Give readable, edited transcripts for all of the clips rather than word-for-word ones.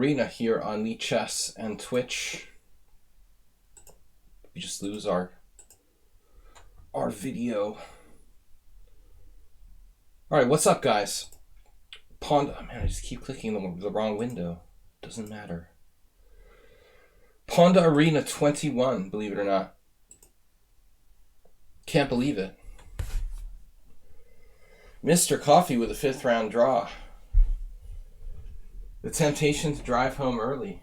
Arena here on lichess and Twitch. We just lose our video. All right, what's up, guys? Pawnda, oh, man, I just keep clicking the wrong window. Doesn't matter. Pawnda Arena 21, believe it or not. Can't believe it. Mr. Coffee with a 5th round draw. The temptation to drive home early.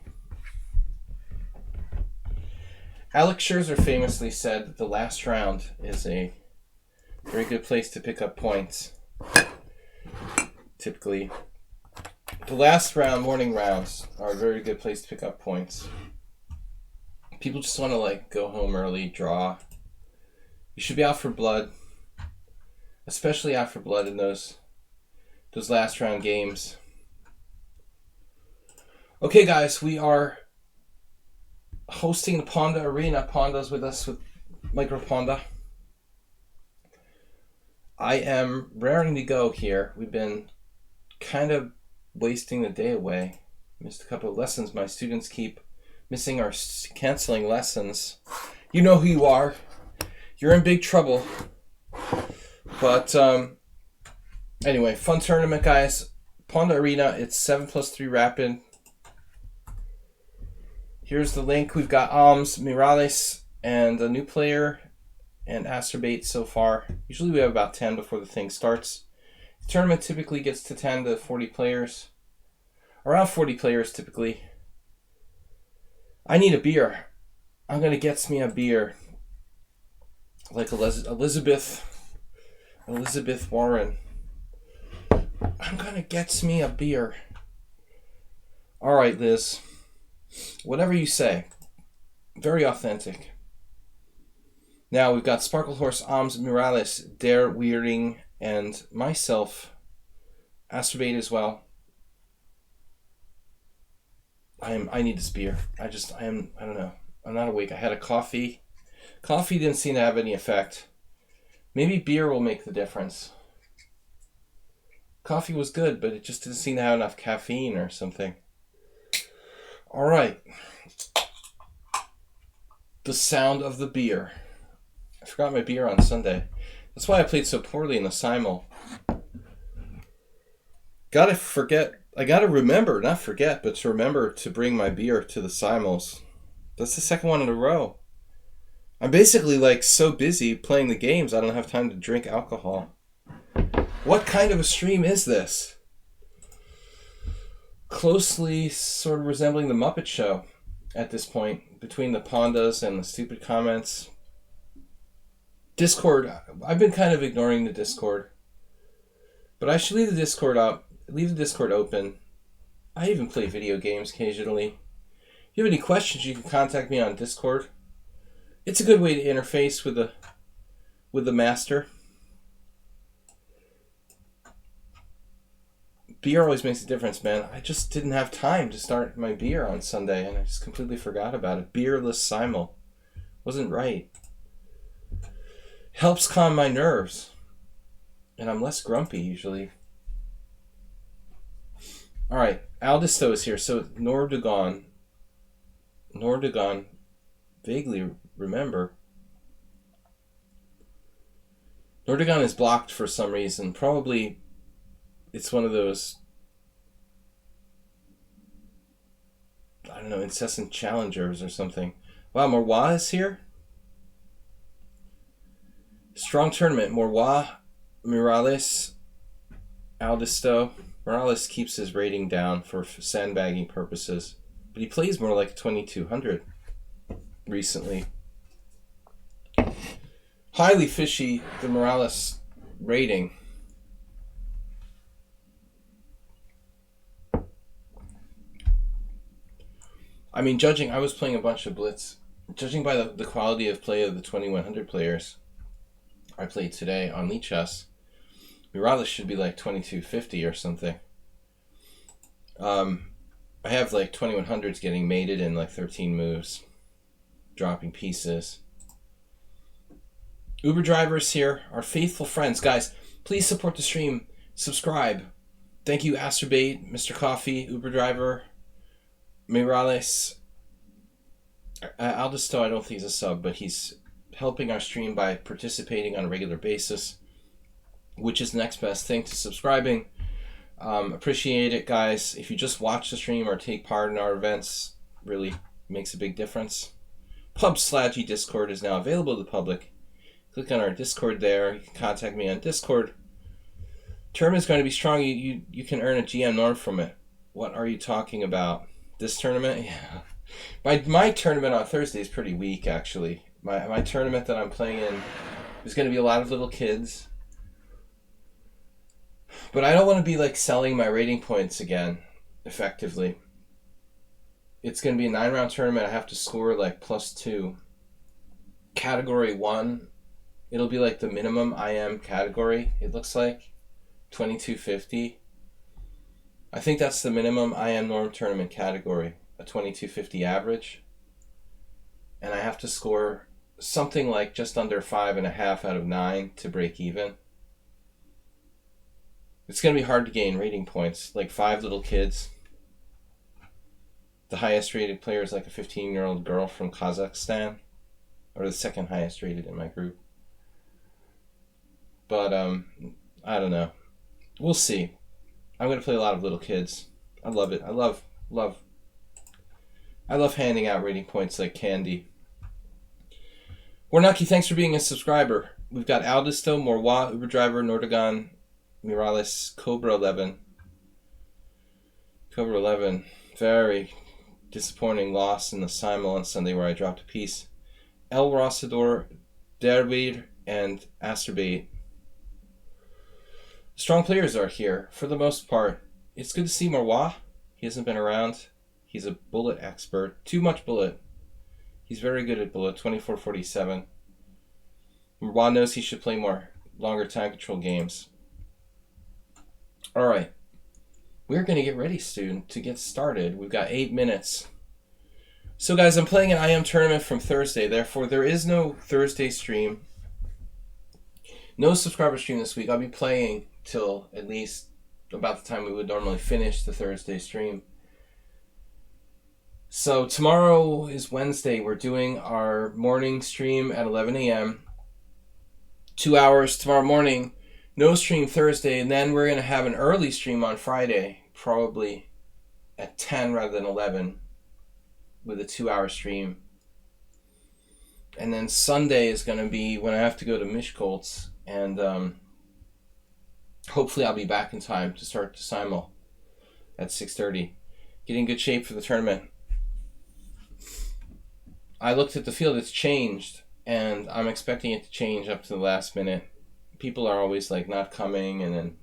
Alex Scherzer famously said that the last round is a very good place to pick up points. Typically, the last round, morning rounds, are a very good place to pick up points. People just want to go home early, draw. You should be out for blood, especially out for blood in those last round games. Okay, guys, we are hosting the Pawnda Arena. Pawnda's with us with Micro Pawnda. I am raring to go here. We've been kind of wasting the day away. Missed a couple of lessons. My students keep missing or canceling lessons. You know who you are. You're in big trouble. But anyway, fun tournament, guys. Pawnda Arena, it's 7+3 Rapid. Here's the link. We've got Morales and a new player and Astrobate so far. Usually we have about 10 before the thing starts. The tournament typically gets to 10 to 40 players. Around 40 players typically. I need a beer. I'm going to get me a beer. Like Elizabeth Warren. I'm going to get me a beer. All right, Liz. Whatever you say. Very authentic. Now we've got Sparkle Horse, Morales, Dare Weirding, and myself, Astrobate as well. I need this beer. I don't know. I'm not awake. I had a coffee. Coffee didn't seem to have any effect. Maybe beer will make the difference. Coffee was good, but it just didn't seem to have enough caffeine or something. All right. The sound of the beer. I forgot my beer on Sunday. That's why I played so poorly in the simul. I gotta remember, not forget, but to remember to bring my beer to the simuls. That's the second one in a row. I'm basically so busy playing the games, I don't have time to drink alcohol. What kind of a stream is this? Closely sort of resembling the Muppet Show at this point, between the Pawndas and the stupid comments. Discord, I've been kind of ignoring the Discord. But I should leave the Discord up, leave the Discord open. I even play video games occasionally. If you have any questions, you can contact me on Discord. It's a good way to interface with the master. Beer always makes a difference, man. I just didn't have time to start my beer on Sunday, and I just completely forgot about it. Beerless simul. Wasn't right. Helps calm my nerves. And I'm less grumpy, usually. Alright, Aldisto is here. So, Nordagon, vaguely remember. Nordagon is blocked for some reason. Probably it's one of those, I don't know, incessant challengers or something. Wow, Morwa is here? Strong tournament. Morwa, Morales, Aldisto. Morales keeps his rating down for sandbagging purposes. But he plays more like 2200 recently. Highly fishy, the Morales rating. I mean, I was playing a bunch of Blitz. Judging by the quality of play of the 2100 players I played today on lichess, Morales should be like 2250 or something. I have 2100s getting mated in 13 moves, dropping pieces. Uber drivers here, our faithful friends. Guys, please support the stream. Subscribe. Thank you, Astrobate, Mr. Coffee, Uber driver, Mirales, Aldisto, I don't think he's a sub, but he's helping our stream by participating on a regular basis, which is the next best thing to subscribing. Appreciate it, guys. If you just watch the stream or take part in our events, really makes a big difference. Pub/G Discord is now available to the public. Click on our Discord there. You can contact me on Discord. Tournament's going to be strong. You can earn a GM norm from it. What are you talking about? This tournament? Yeah. My tournament on Thursday is pretty weak, actually. My tournament that I'm playing in is going to be a lot of little kids. But I don't want to be like selling my rating points again, effectively. It's going to be a 9-round tournament. I have to score like +2. Category 1, it'll be like the minimum IM category, it looks like. 2250. I think that's the minimum IM norm tournament category, a 2250 average. And I have to score something like just under 5.5 out of 9 to break even. It's going to be hard to gain rating points, like 5 little kids. The highest rated player is like a 15-year-old girl from Kazakhstan, or the second highest rated in my group. But I don't know. We'll see. I'm going to play a lot of little kids. I love it. I love handing out rating points like candy. Warnucky, thanks for being a subscriber. We've got Aldisto, Morwa, Uber Driver, Nordagon, Mirales, Cobra 11. Cobra 11, very disappointing loss in the Simul on Sunday where I dropped a piece. El Rosador, Derweir, and Asterbait. Strong players are here, for the most part. It's good to see Morwa. He hasn't been around. He's a bullet expert. Too much bullet. He's very good at bullet, 2447. Morwa knows he should play more longer time control games. Alright. We're going to get ready soon to get started. We've got 8 minutes. So guys, I'm playing an IM tournament from Thursday. Therefore, there is no Thursday stream. No subscriber stream this week. I'll be playing till at least about the time we would normally finish the Thursday stream. So tomorrow is Wednesday. We're doing our morning stream at 11 a.m. 2 hours tomorrow morning. No stream Thursday. And then we're going to have an early stream on Friday. Probably at 10 rather than 11. With a 2-hour stream. And then Sunday is going to be when I have to go to Mishkoltz. And hopefully I'll be back in time to start the Simul at 6:30. Get in good shape for the tournament. I looked at the field, it's changed, and I'm expecting it to change up to the last minute. People are always like not coming, and then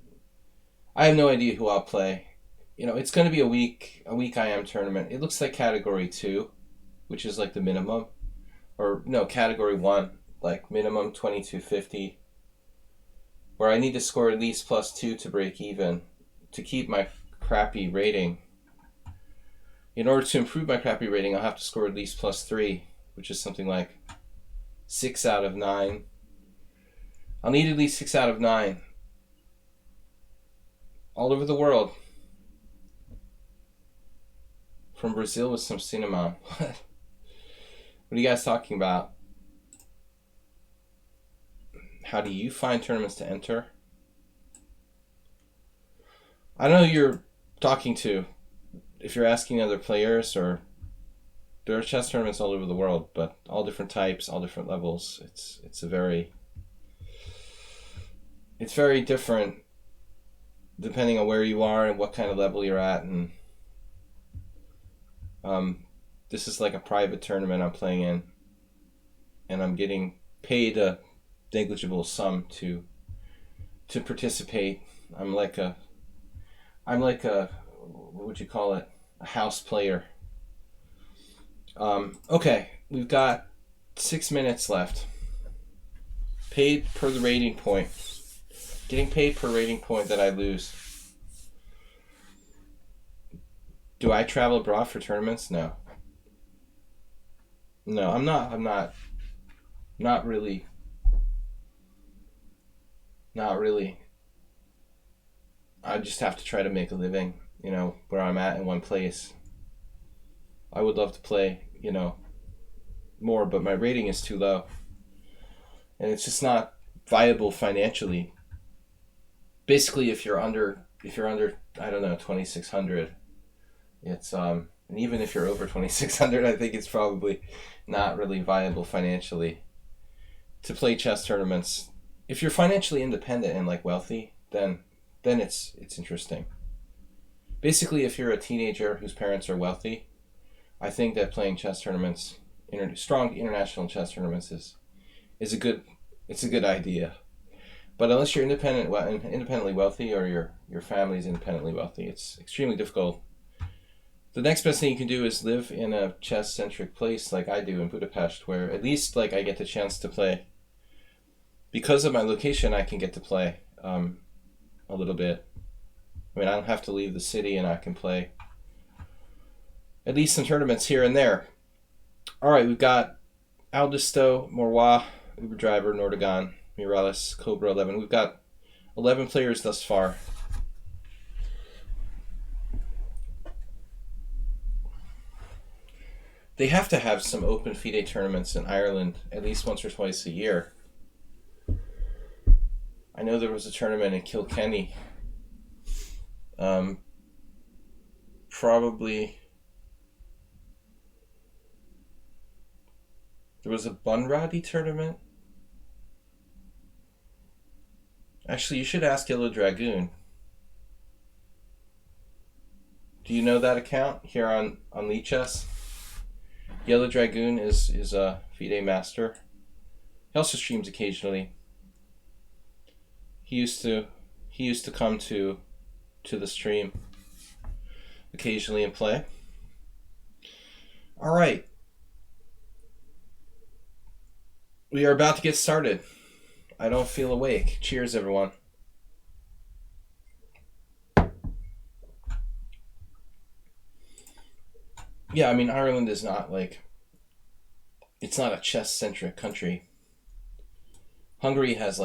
I have no idea who I'll play. You know, it's going to be a week IM tournament. It looks like Category 2, which is like the minimum. Or, no, Category 1, like minimum 2250. Where I need to score at least +2 to break even to keep my crappy rating. In order to improve my crappy rating, I'll have to score at least +3, which is something like 6 out of 9. I'll need at least 6 out of 9. All over the world. From Brazil with some cinnamon. What are you guys talking about? How do you find tournaments to enter? I don't know who you're talking to. If you're asking other players, or there are chess tournaments all over the world, but all different types, all different levels. It's very different depending on where you are and what kind of level you're at, and this is like a private tournament I'm playing in, and I'm getting paid a negligible sum to participate. I'm like a what would you call it? A house player. Okay, we've got 6 minutes left. Paid per the rating point. Getting paid per rating point that I lose. Do I travel abroad for tournaments? No. No, I'm not. Not really. Not really. I just have to try to make a living, you know, where I'm at in one place. I would love to play, more, but my rating is too low. And it's just not viable financially. Basically, if you're under I don't know, 2600, it's and even if you're over 2600, I think it's probably not really viable financially to play chess tournaments. If you're financially independent and like wealthy, then it's interesting. Basically, if you're a teenager whose parents are wealthy, I think that playing chess tournaments, strong international chess tournaments, is a good idea. But unless you're independently wealthy, or your family's independently wealthy, it's extremely difficult. The next best thing you can do is live in a chess centric place like I do in Budapest, where at least like I get the chance to play. Because of my location, I can get to play a little bit. I mean, I don't have to leave the city, and I can play at least some tournaments here and there. All right, we've got Aldisto, Morwa, Uber Driver, Nordagon, Miralles, Cobra 11. We've got 11 players thus far. They have to have some open FIDE tournaments in Ireland at least once or twice a year. I know there was a tournament in Kilkenny. Probably there was a Bunratty tournament. Actually, you should ask Yellow Dragoon. Do you know that account here on lichess? Yellow Dragoon is a FIDE master. He also streams occasionally. He used to come to the stream occasionally and play. All right. We are about to get started. I don't feel awake. Cheers, everyone. Yeah, I mean, Ireland is not it's not a chess-centric country. Hungary has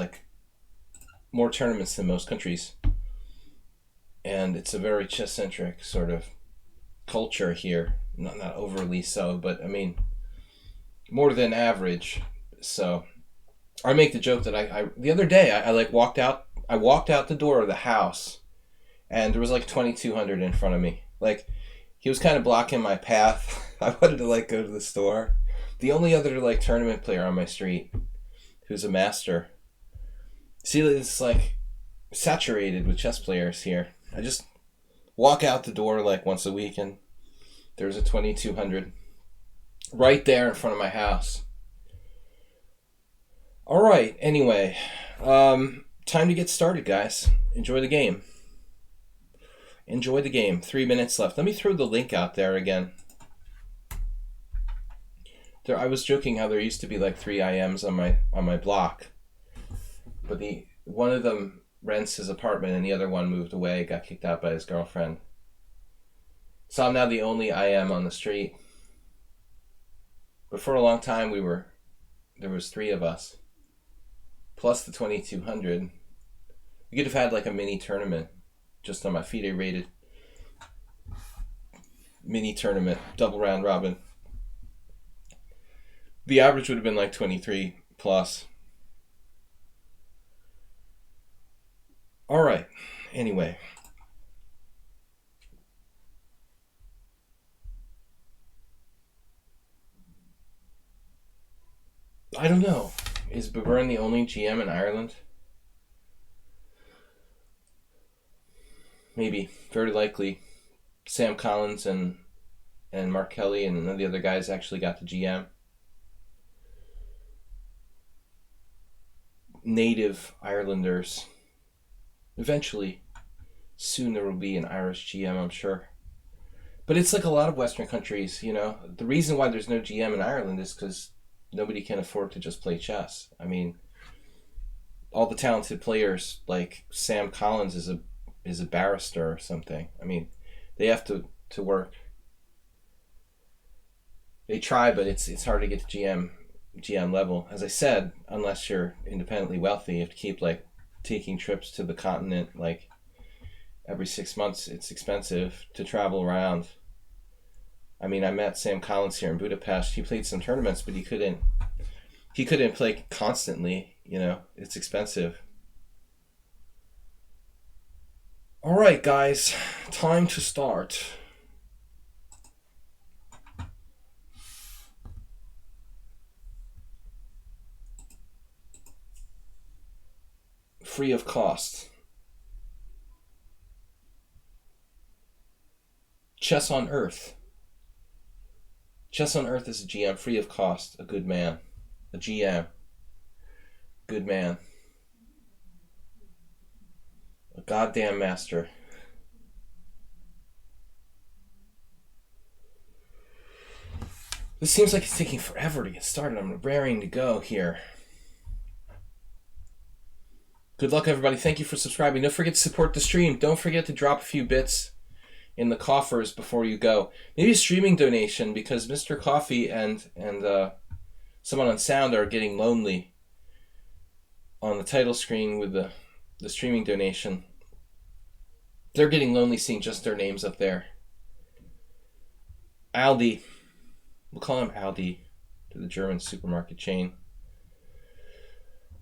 more tournaments than most countries. And it's a very chess-centric sort of culture here. Not overly so, but I mean, more than average. So I make the joke that I the other day I walked out the door of the house, and there was 2200 in front of me. He was kind of blocking my path. I wanted to go to the store. The only other tournament player on my street who's a master. See, it's saturated with chess players here. I just walk out the door once a week, and there's a 2200 right there in front of my house. All right, anyway, time to get started, guys. Enjoy the game. 3 minutes left. Let me throw the link out there again. I was joking how there used to be 3 IMs on my block, but one of them rents his apartment, and the other one moved away, got kicked out by his girlfriend. So I'm now the only IM on the street. But for a long time there was 3 of us, plus the 2200. We could have had a mini tournament just on my FIDE rated mini tournament, double round robin. The average would have been 23 plus. All right. Anyway. I don't know. Is Bavern the only GM in Ireland? Maybe. Very likely. Sam Collins and Mark Kelly and none of the other guys actually got the GM. Native Irelanders. Eventually, soon there will be an Irish GM, I'm sure. But it's a lot of Western countries, The reason why there's no GM in Ireland is because nobody can afford to just play chess. I mean, all the talented players like Sam Collins is a barrister or something. I mean, they have to work. They try, but it's hard to get to GM level. As I said, unless you're independently wealthy, you have to keep taking trips to the continent every 6 months. It's expensive to travel around. I mean, I met Sam Collins here in Budapest. He played some tournaments, but he couldn't play constantly. You know, it's expensive. All right, guys, time to start. Free of cost. Chess on Earth. Chess on Earth is a GM free of cost. A good man. A GM. Good man. A goddamn master. This seems like it's taking forever to get started. I'm raring to go here. Good luck, everybody. Thank you for subscribing. Don't forget to support the stream. Don't forget to drop a few bits in the coffers before you go. Maybe a streaming donation, because Mr. Coffee and someone on sound are getting lonely on the title screen with the streaming donation. They're getting lonely seeing just their names up there. Aldi. We'll call him Aldi, to the German supermarket chain.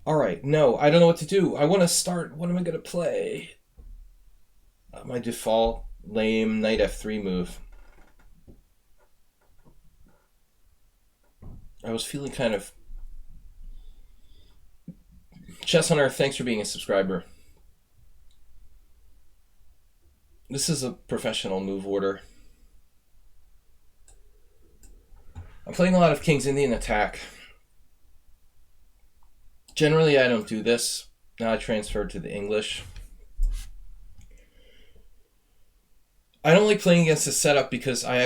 All right, no, I don't know what to do. I want to start. What am I going to play? My default lame knight f3 move. I was feeling kind of... Chess on Earth, thanks for being a subscriber. This is a professional move order. I'm playing a lot of King's Indian attack. Generally, I don't do this. Now I transferred to the English. I don't like playing against this setup because I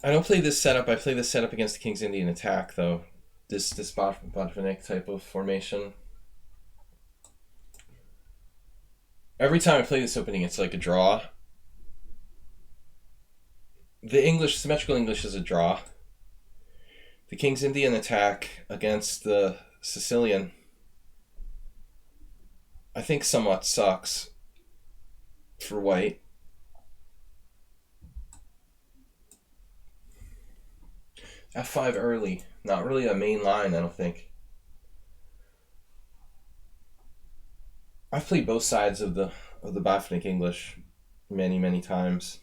don't play this setup. I play this setup against the King's Indian attack, though. This Botvinnik type of formation. Every time I play this opening, it's like a draw. The English, symmetrical English is a draw. The King's Indian attack against the Sicilian, I think, somewhat sucks for white. F5 early. Not really a main line, I don't think. I've played both sides of the Botvinnik English many, many times.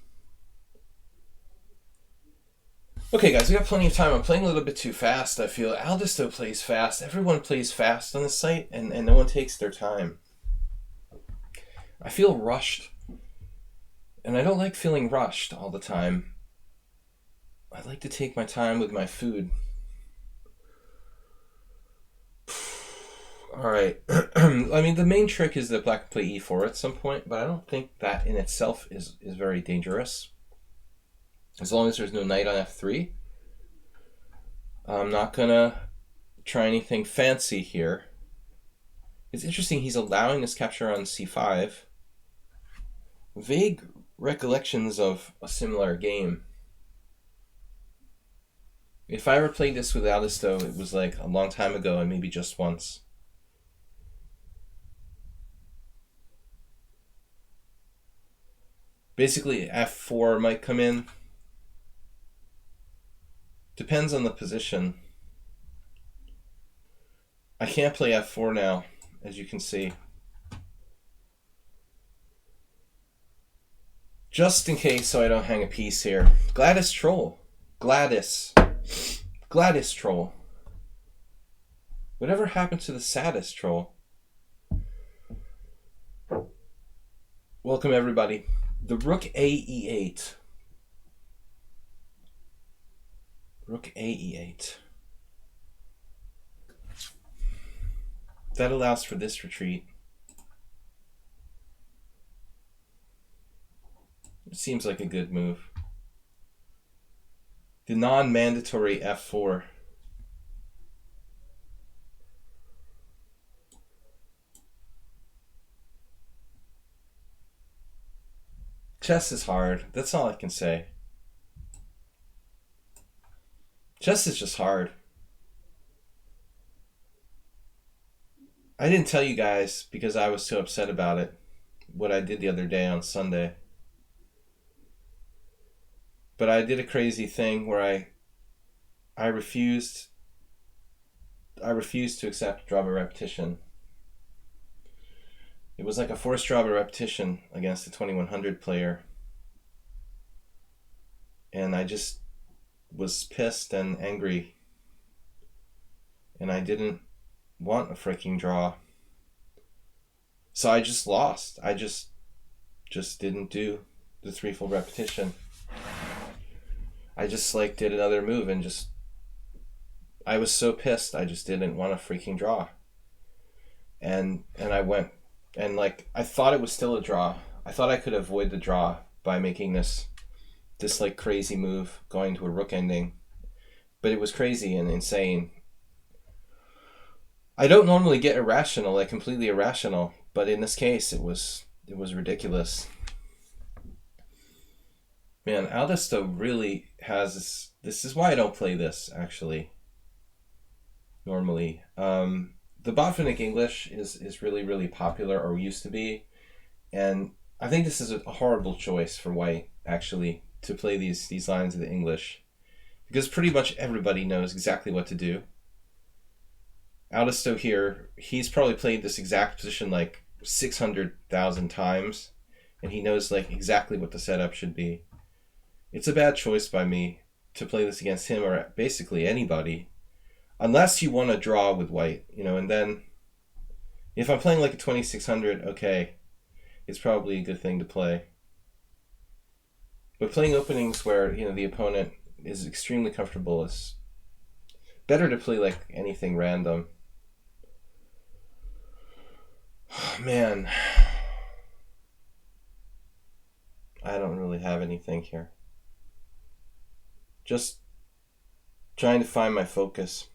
Okay, guys, we got plenty of time. I'm playing a little bit too fast, I feel. Aldisto plays fast. Everyone plays fast on this site, and no one takes their time. I feel rushed. And I don't like feeling rushed all the time. I like to take my time with my food. Alright. I mean, the main trick is that black can play e4 at some point, but I don't think that in itself is very dangerous. As long as there's no knight on f3. I'm not going to try anything fancy here. It's interesting he's allowing this capture on c5. Vague recollections of a similar game. If I ever played this with Aldisto, it was like a long time ago and maybe just once. Basically, f4 might come in. Depends on the position. I can't play f4 now, as you can see. Just in case, so I don't hang a piece here. Gladys Troll. Gladys Troll. Whatever happened to the saddest troll? Welcome, everybody. The rook a e8. Rook a e8. That allows for this retreat. It seems like a good move. The non-mandatory f4. Chess is hard. That's all I can say. Chess is just hard. I didn't tell you guys because I was so upset about it, what I did the other day on Sunday. But I did a crazy thing where I refused to accept draw by repetition. It was like a forced draw by repetition against a 2100 player. And I just was pissed and angry. And I didn't want a freaking draw. So I just lost. I just didn't do the threefold repetition. I just like did another move and just I was so pissed. I just didn't want a freaking draw. And I went and like I thought it was still a draw. I thought I could avoid the draw by making this like crazy move going to a rook ending. But it was crazy and insane. I don't normally get irrational, like completely irrational, but in this case it was ridiculous. Man, Aldesto really has this is why I don't play this actually. Normally. The Botvinnik English is really, really popular, or used to be, and I think this is a horrible choice for white, actually, to play these lines of the English, because pretty much everybody knows exactly what to do. Aldesto here, he's probably played this exact position like 600,000 times, and he knows like exactly what the setup should be. It's a bad choice by me to play this against him or basically anybody. Unless you want to draw with white, and then if I'm playing like a 2600, okay, it's probably a good thing to play. But playing openings where, the opponent is extremely comfortable is better to play like anything random. Oh, man, I don't really have anything here. Just trying to find my focus.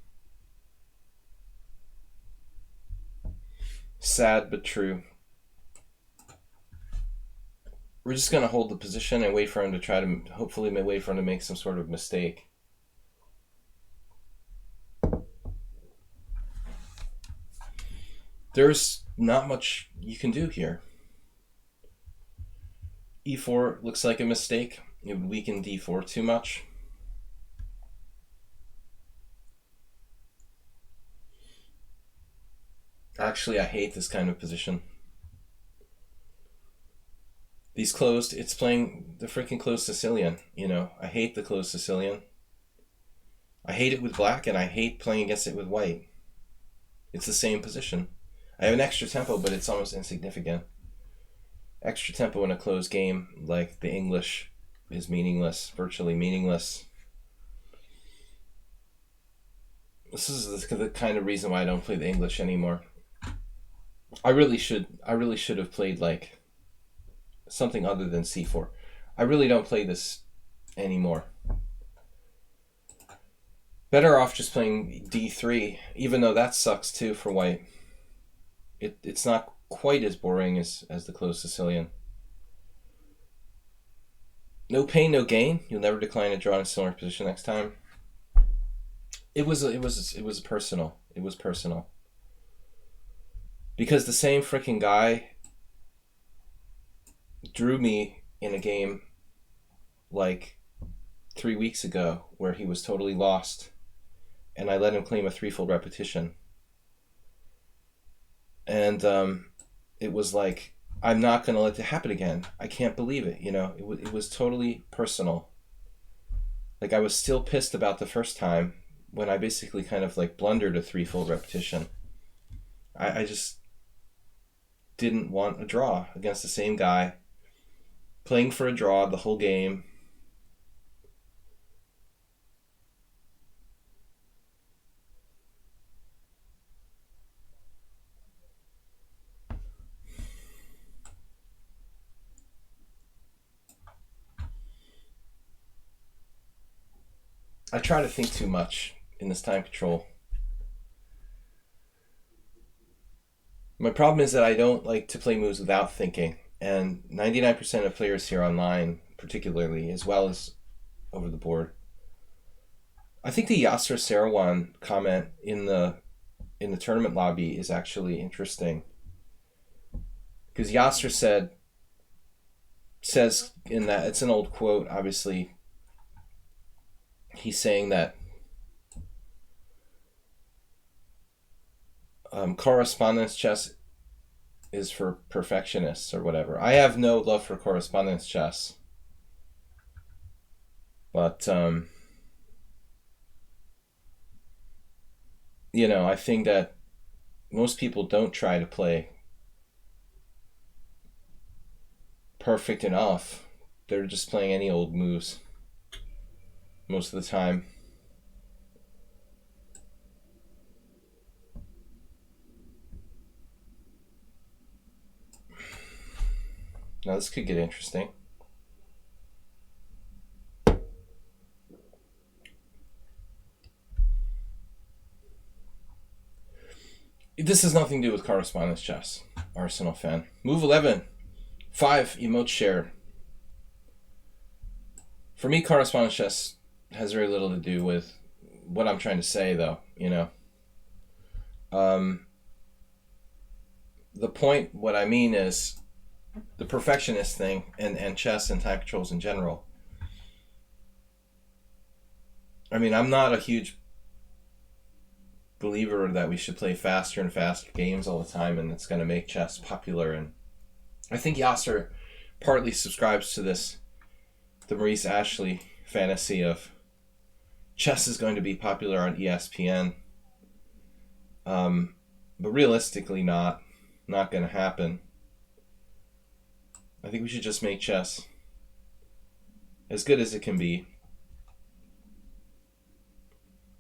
Sad but true. We're just going to hold the position and wait for him to hopefully wait for him to make some sort of mistake. There's not much you can do here. E4 looks like a mistake. It would weaken D4 too much. Actually, I hate this kind of position. These closed, it's playing the freaking closed Sicilian, I hate the closed Sicilian. I hate it with black, and I hate playing against it with white. It's the same position. I have an extra tempo, but it's almost insignificant. Extra tempo in a closed game, like the English, is meaningless, virtually meaningless. This is the kind of reason why I don't play the English anymore. I really should have played like something other than C4. I really don't play this anymore. Better off just playing D3, even though that sucks too for white. It's not quite as boring as the closed Sicilian. No pain, no gain. You'll never decline a draw in a similar position next time. It was personal. It was personal. Because the same freaking guy drew me in a game like 3 weeks ago where he was totally lost, and I let him claim a threefold repetition. And it was like, I'm not going to let it happen again. I can't believe it, It was totally personal. Like, I was still pissed about the first time when I basically kind of like blundered a threefold repetition. I just didn't want a draw against the same guy, playing for a draw the whole game. I try to think too much in this time control. My problem is that I don't like to play moves without thinking, and 99% of players here online, particularly, as well as over the board. I think the Yasser Sarawan comment in the tournament lobby is actually interesting, because Yasser says in that, it's an old quote, obviously, he's saying that correspondence chess is for perfectionists or whatever. I have no love for correspondence chess. But, you know, I think that most people don't try to play perfect enough. They're just playing any old moves most of the time. Now this could get interesting. This has nothing to do with correspondence chess, Arsenal fan. Move 11. 5 emotes shared. For me, correspondence chess has very little to do with what I'm trying to say, though, you know. The point, what I mean is the perfectionist thing and chess and time controls in general. I mean, I'm not a huge believer that we should play faster and faster games all the time and it's going to make chess popular. And I think Yasser partly subscribes to this, the Maurice Ashley fantasy of chess is going to be popular on ESPN. But realistically not going to happen. I think we should just make chess as good as it can be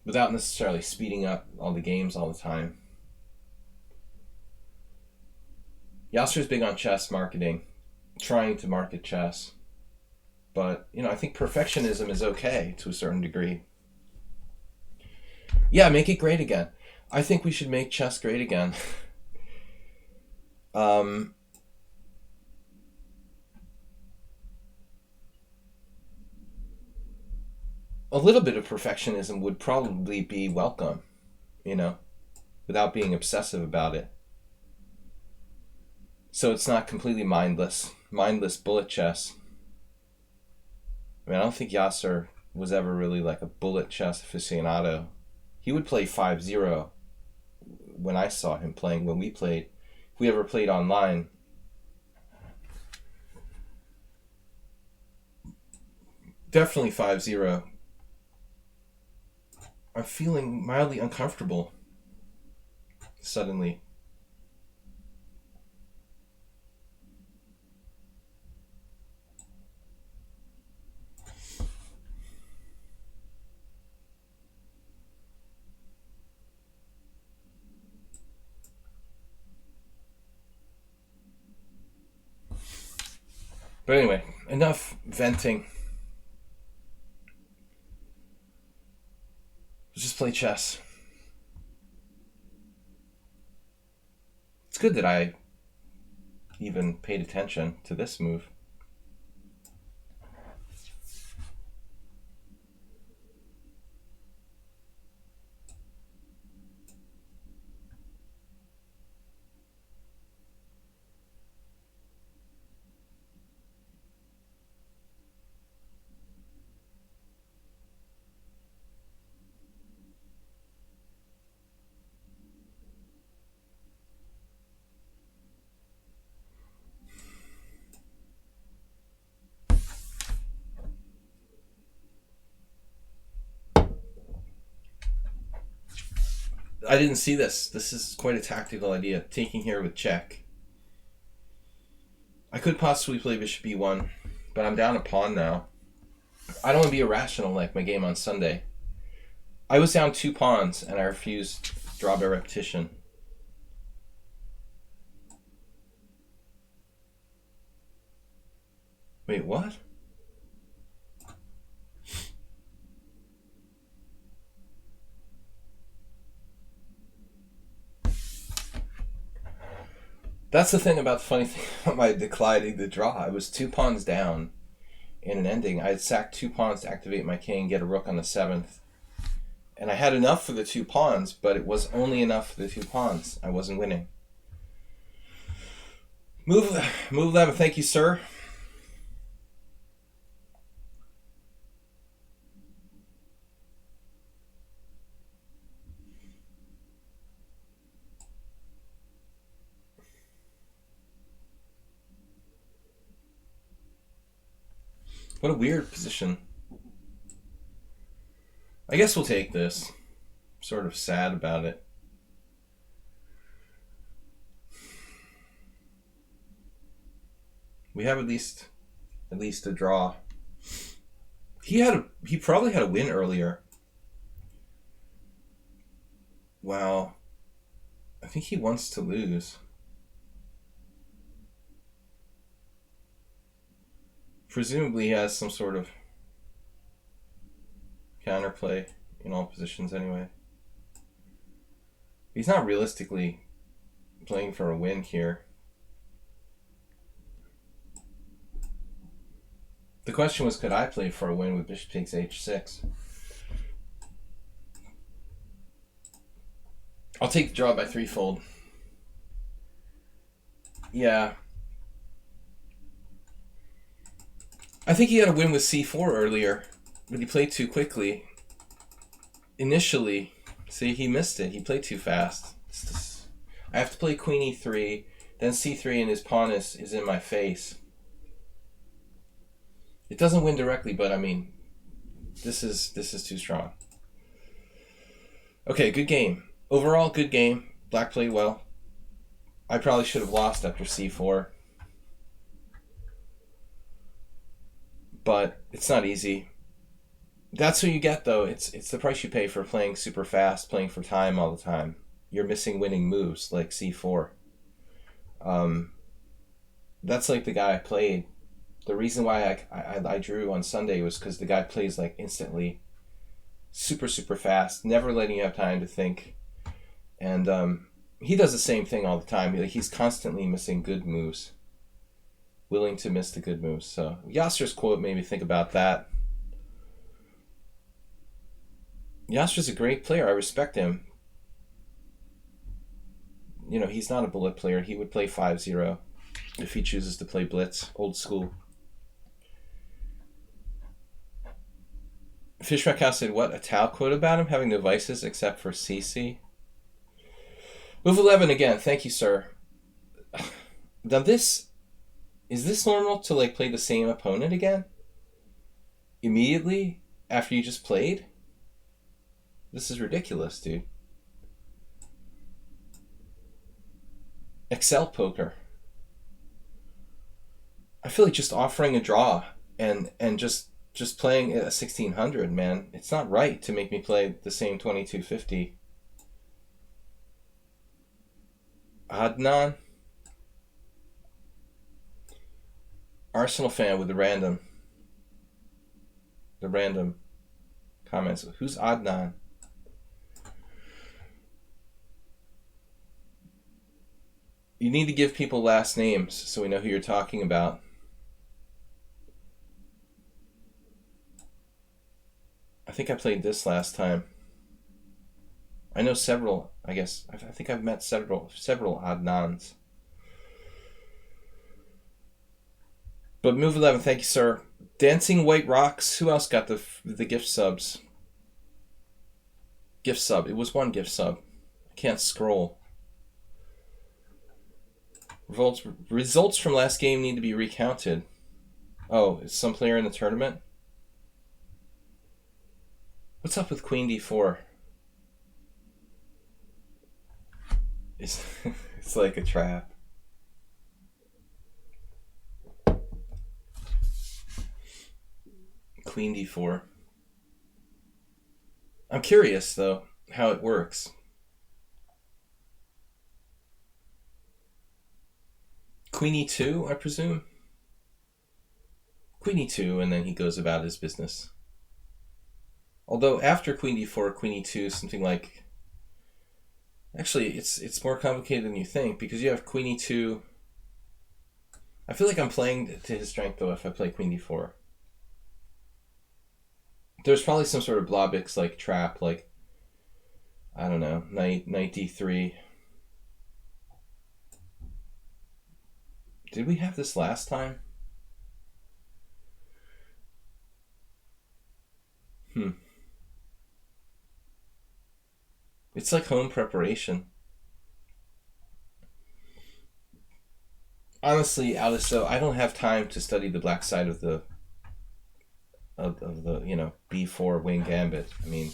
without necessarily speeding up all the games all the time. Yasser's big on chess marketing, trying to market chess. But, you know, I think perfectionism is okay to a certain degree. Yeah, make it great again. I think we should make chess great again. A little bit of perfectionism would probably be welcome, you know, without being obsessive about it. So it's not completely mindless bullet chess. I mean, I don't think Yasser was ever really like a bullet chess aficionado. He would play 5-0 when I saw him playing, when we played. If we ever played online, definitely 5-0. I'm feeling mildly uncomfortable suddenly. But anyway, enough venting. Let's just play chess. It's good that I even paid attention to this move. I didn't see this. This is quite a tactical idea. Taking here with check. I could possibly play bishop e1, but I'm down a pawn now. I don't want to be irrational like my game on Sunday. I was down 2 pawns and I refused draw by repetition. Wait, what? That's the thing about the funny thing about my declining the draw. I was 2 pawns down in an ending. I had sacked 2 pawns to activate my king, get a rook on the 7th. And I had enough for the 2 pawns, but it was only enough for the 2 pawns. I wasn't winning. Move 11, thank you, sir. What a weird position. I guess we'll take this. Sort of sad about it. We have at least a draw. He probably had a win earlier. Wow. I think he wants to lose. Presumably he has some sort of counterplay in all positions anyway. He's not realistically playing for a win here. The question was, could I play for a win with bishop takes h6? I'll take the draw by threefold. Yeah. I think he had a win with c4 earlier, but he played too quickly. Initially, see, he missed it. He played too fast. I have to play queen e3, then c3, and his pawn is in my face. It doesn't win directly, but I mean, this is too strong. Okay, good game. Overall, good game. Black played well. I probably should have lost after c4. But it's not easy. That's what you get, though. It's the price you pay for playing super fast, playing for time all the time. You're missing winning moves like c4. That's like the guy I played. The reason why I drew on Sunday was because the guy plays like instantly, super fast, never letting you have time to think, and he does the same thing all the time. He's constantly missing good moves, willing to miss the good moves. So Yasser's quote made me think about that. Yasser's a great player. I respect him. You know, he's not a bullet player. He would play 5-0 if he chooses to play blitz, old school. Fishback House said, what? A Tao quote about him having no vices except for CC? Move 11 again. Thank you, sir. Now is this normal to like play the same opponent again? Immediately after you just played? This is ridiculous, dude. Excel poker. I feel like just offering a draw and just playing at 1600, man. It's not right to make me play the same 2250. Adnan? Arsenal fan with the random comments. Who's Adnan? You need to give people last names so we know who you're talking about. I think I played this last time. I know several, I guess. I think I've met several Adnans. But move 11, thank you, sir. Dancing White Rocks. Who else got the gift subs? Gift sub. It was one gift sub. I can't scroll. Results from last game need to be recounted. Oh, is some player in the tournament? What's up with Queen D4? It's like a trap. Queen D4. I'm curious, though, how it works. Queen E2, I presume? Queen E2, and then he goes about his business. Although after Queen D4, Queen E2 is something like... Actually, it's more complicated than you think, because you have Queen E2... I feel like I'm playing to his strength, though, if I play Queen D4. There's probably some sort of Blobix, like, trap, like... I don't know, knight D3... Did we have this last time? It's like home preparation. Honestly, Alice, though, I don't have time to study the black side of the of the, you know, b4 wing gambit. I mean,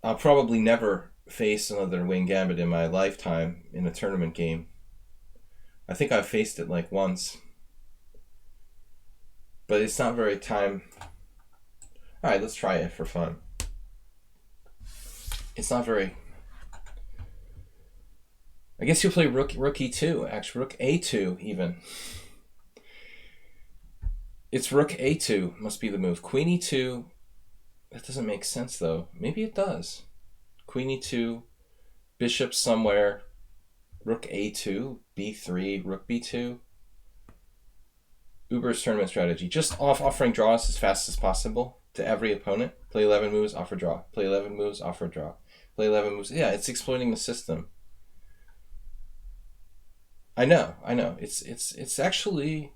I'll probably never face another wing gambit in my lifetime in a tournament game. I think I've faced it like once, but it's not very time. All right, let's try it for fun. It's not very. I guess you'll play rook e2. Actually, rook a2 even. It's rook a2 must be the move. Queen e2. That doesn't make sense though. Maybe it does. Queen e2, bishop somewhere. Rook a2, b3, rook b2. Uber's tournament strategy. Just offering draws as fast as possible to every opponent. Play 11 moves, offer draw. Play 11 moves, offer draw. Play 11 moves. Yeah, it's exploiting the system. I know. It's actually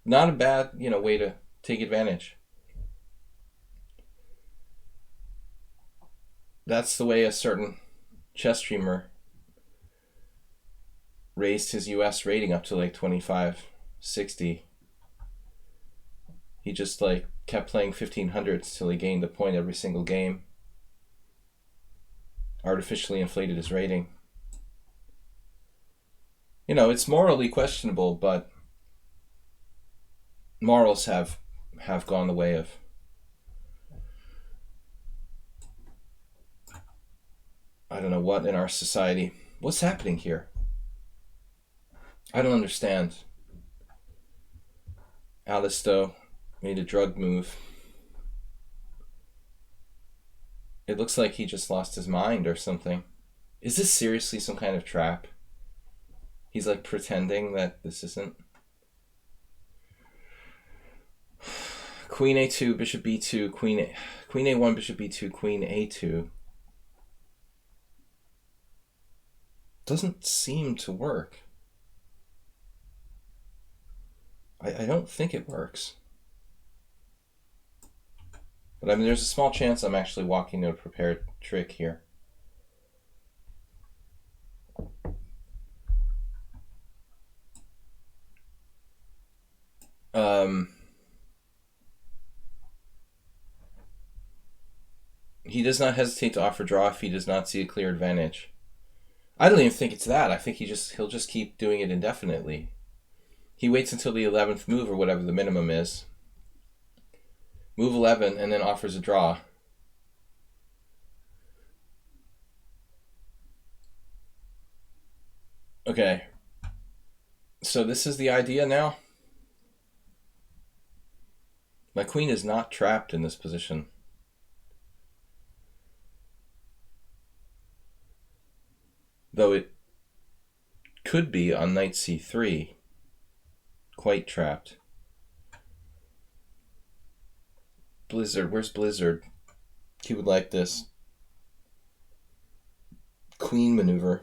not a bad, you know, way to take advantage. That's the way a certain chess streamer raised his US rating up to like 25, 60. He just like kept playing 1500s till he gained a point every single game. Artificially inflated his rating. You know, it's morally questionable, but morals have gone the way of I don't know what in our society. What's happening here? I don't understand. Alisto made a drug move. It looks like he just lost his mind or something. Is this seriously some kind of trap? He's like pretending that this isn't. Queen a2, bishop b2, queen a1, bishop b2, queen a2. Doesn't seem to work. I don't think it works. But I mean, there's a small chance I'm actually walking to a prepared trick here. He does not hesitate to offer draw if he does not see a clear advantage. I don't even think it's that. I think he'll just keep doing it indefinitely. He waits until the 11th move or whatever the minimum is. Move 11 and then offers a draw. Okay. So this is the idea now. My queen is not trapped in this position. Though it could be on knight c3. Quite trapped. Blizzard, where's Blizzard? He would like this. Queen maneuver.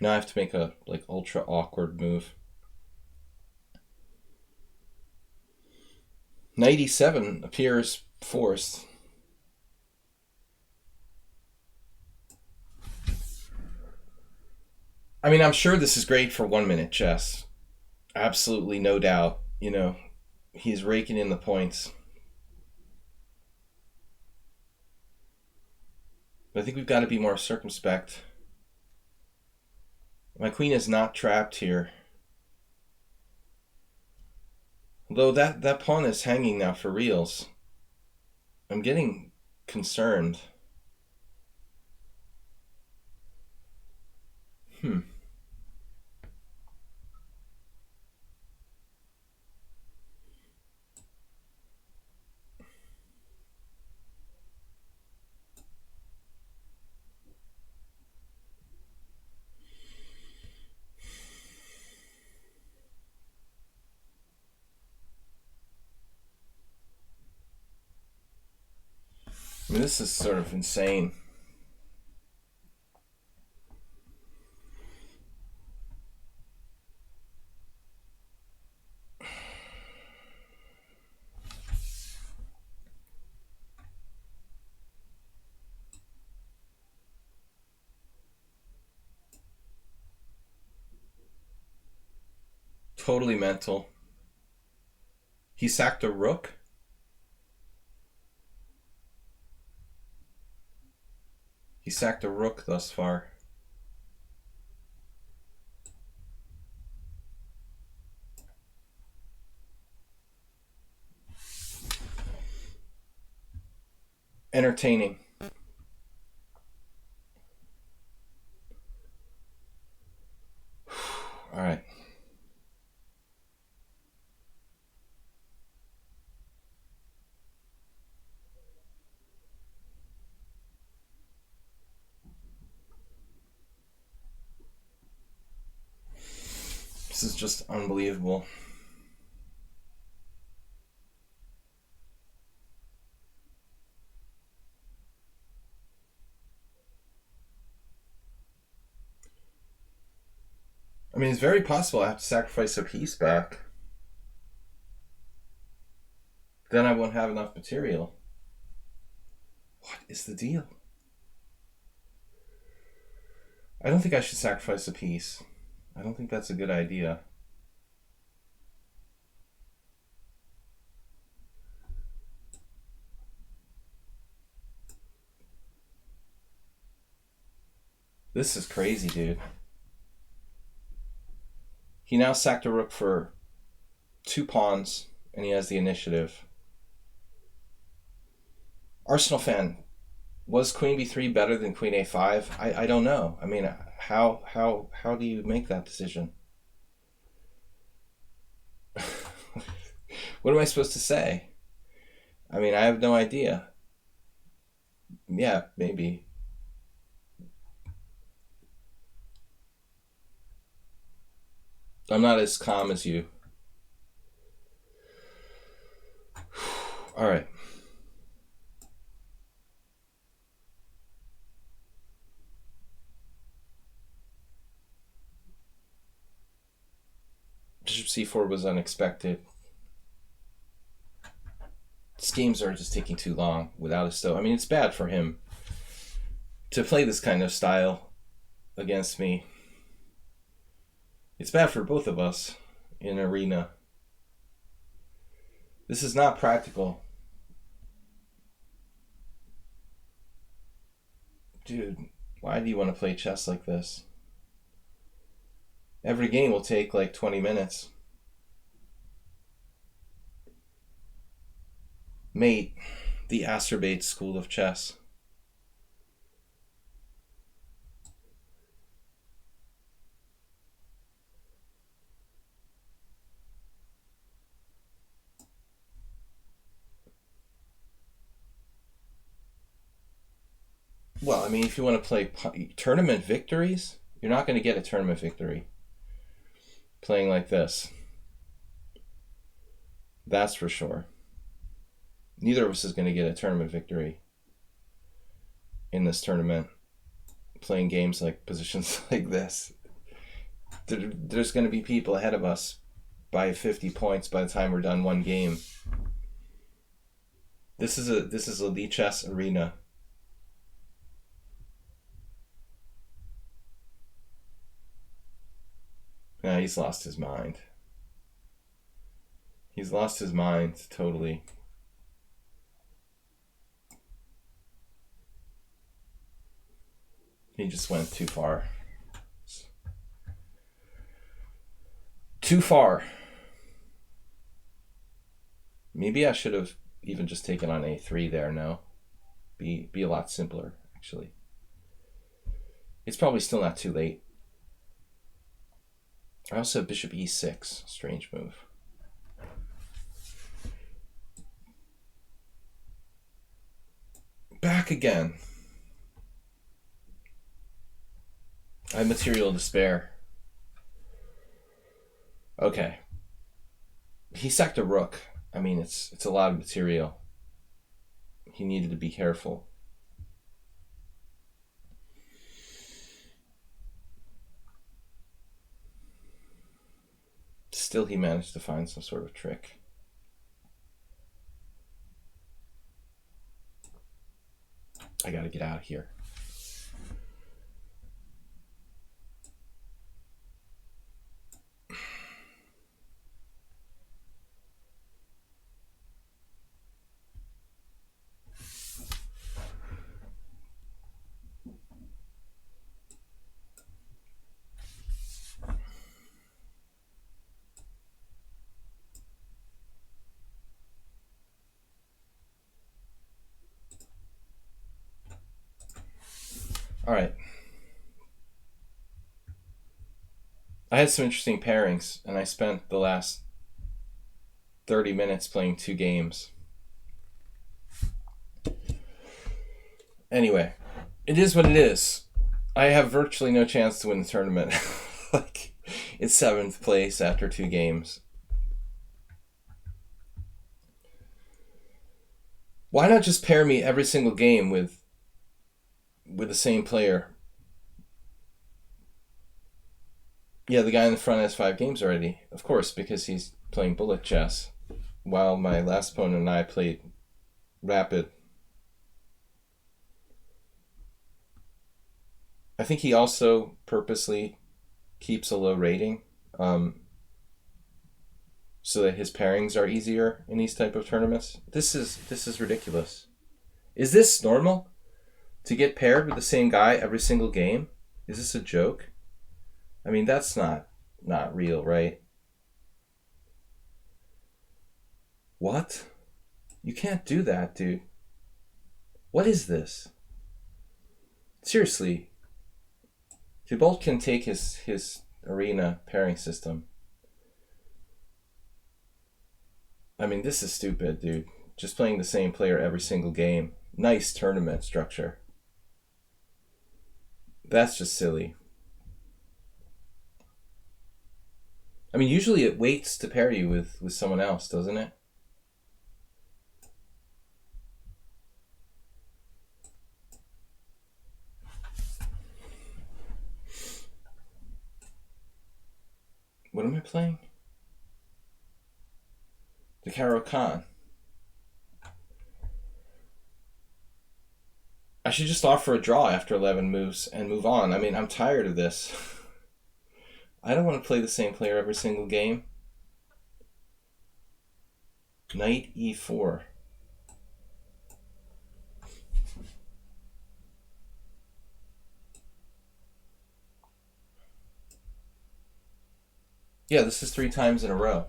Now I have to make a like ultra awkward move. Knight e7 appears forced. I mean, I'm sure this is great for 1 minute chess. Absolutely no doubt. You know, he's raking in the points. But I think we've got to be more circumspect. My queen is not trapped here. Although that pawn is hanging now for reals. I'm getting concerned. I mean, this is sort of insane. Totally mental. He sacked a rook? He sacked a rook thus far. Entertaining. All right. This is just unbelievable. I mean, it's very possible I have to sacrifice a piece back. Then I won't have enough material. What is the deal? I don't think I should sacrifice a piece. I don't think that's a good idea. This is crazy, dude. He now sacked a rook for 2 pawns, and he has the initiative. Arsenal fan, was queen b3 better than queen a5? I don't know. I mean, how do you make that decision? What am I supposed to say? I mean, I have no idea. Yeah, maybe. I'm not as calm as you. All right. Bishop c4 was unexpected. Schemes are just taking too long without a stove. I mean, it's bad for him to play this kind of style against me. It's bad for both of us in arena. This is not practical. Dude, why do you want to play chess like this? Every game will take like 20 minutes. Mate, the acerbate school of chess. Well, I mean, if you want to play tournament victories, you're not going to get a tournament victory playing like this. That's for sure. Neither of us is going to get a tournament victory in this tournament playing games like positions like this. There's going to be people ahead of us by 50 points by the time we're done one game. This is a lichess arena. Nah, he's lost his mind. He's lost his mind totally. He just went too far. Too far. Maybe I should have even just taken on a3 there, no? Be a lot simpler, actually. It's probably still not too late. I also have bishop e6. Strange move. Back again. I have material to spare. Okay. He sacked a rook. I mean, it's a lot of material. He needed to be careful. Still, he managed to find some sort of trick. I gotta get out of here. All right. I had some interesting pairings, and I spent the last 30 minutes playing 2 games. Anyway, it is what it is. I have virtually no chance to win the tournament. Like, it's 7th place after 2 games. Why not just pair me every single game with the same player? Yeah, the guy in the front has 5 games already. Of course, because he's playing bullet chess, while my last opponent and I played rapid. I think he also purposely keeps a low rating, so that his pairings are easier in these type of tournaments. This is ridiculous. Is this normal? To get paired with the same guy every single game? Is this a joke? I mean, that's not real, right? What? You can't do that, dude. What is this? Seriously. Thibault can take his arena pairing system. I mean, this is stupid, dude. Just playing the same player every single game. Nice tournament structure. That's just silly. I mean, usually it waits to pair you with someone else, doesn't it? What am I playing? The Caro-Kann. I should just offer a draw after 11 moves and move on. I mean, I'm tired of this. I don't want to play the same player every single game. Knight e4. Yeah, this is 3 times in a row.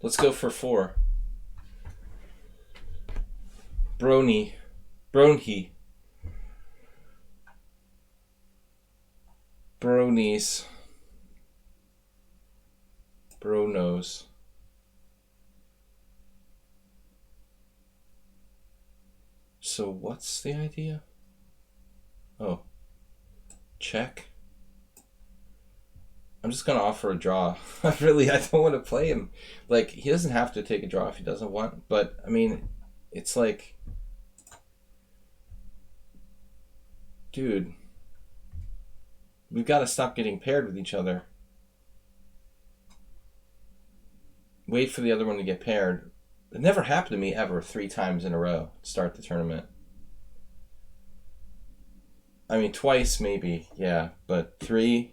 Let's go for 4. Bronhi. Bronies. Bronos. So what's the idea? Oh. Check. I'm just gonna offer a draw. I don't want to play him. Like, he doesn't have to take a draw if he doesn't want, but I mean, it's like, dude, we've got to stop getting paired with each other. Wait for the other one to get paired. It never happened to me ever 3 times in a row to start the tournament. I mean, twice maybe, yeah, but 3.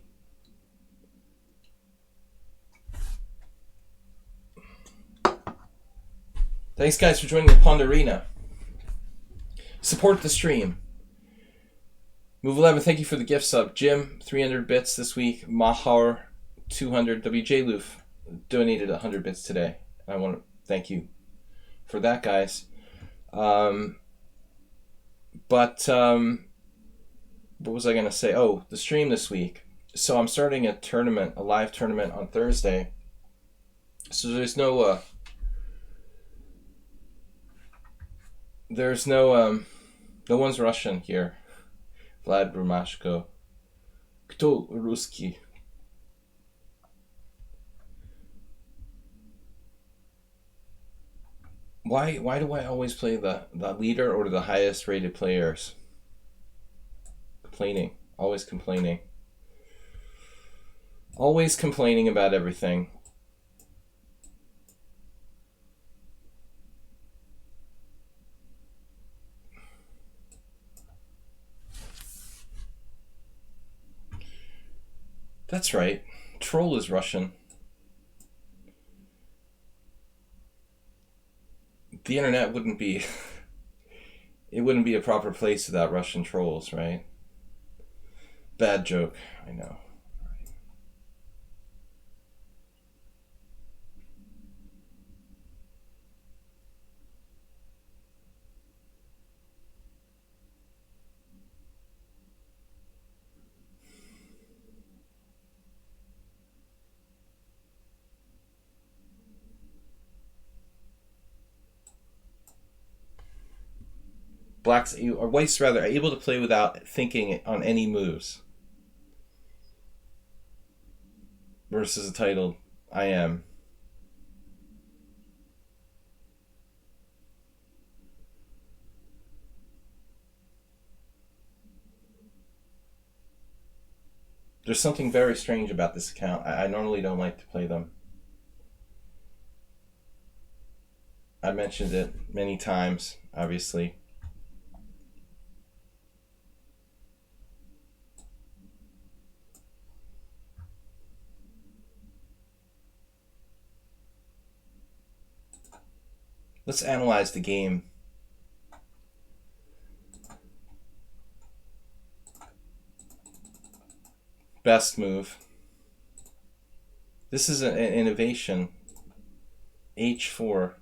Thanks, guys, for joining the Pawnda Arena. Support the stream. Move 11, thank you for the gift sub. Jim, 300 bits this week. Mahar, 200. WJ Loof donated 100 bits today. I want to thank you for that, guys. What was I going to say? Oh, the stream this week. So I'm starting a tournament, a live tournament on Thursday. So there's no no one's Russian here. Vlad Brumashko. Kto Ruski? Why do I always play the leader or the highest rated players? Complaining. Always complaining. Always complaining about everything. That's right. Troll is Russian. The internet wouldn't be it wouldn't be a proper place without Russian trolls, right? Bad joke, I know. white's rather able to play without thinking on any moves. Versus a titled I am. There's something very strange about this account. I normally don't like to play them. I mentioned it many times, obviously. Let's analyze the game. Best move. This is an innovation. H4.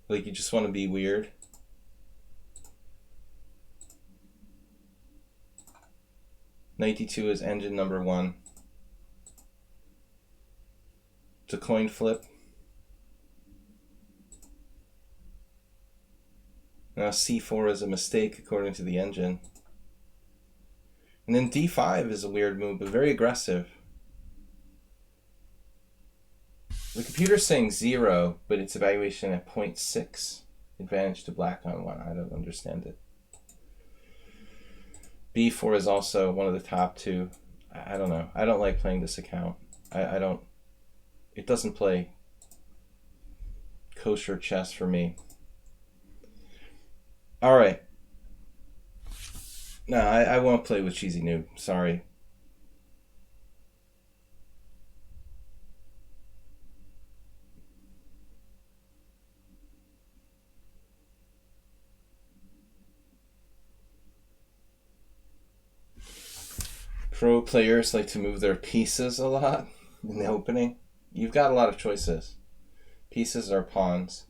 Like you just want to be weird. Knight d2 is engine number 1. It's a coin flip. Now c4 is a mistake according to the engine. And then d5 is a weird move, but very aggressive. The computer's saying 0, but its evaluation at 0.6. Advantage to black on 1. I don't understand it. b4 is also one of the top 2. I don't know. I don't like playing this account. I don't... It doesn't play kosher chess for me. Alright. No, I won't play with Cheesy Noob. Sorry. Pro players like to move their pieces a lot in the opening. You've got a lot of choices. Pieces are pawns.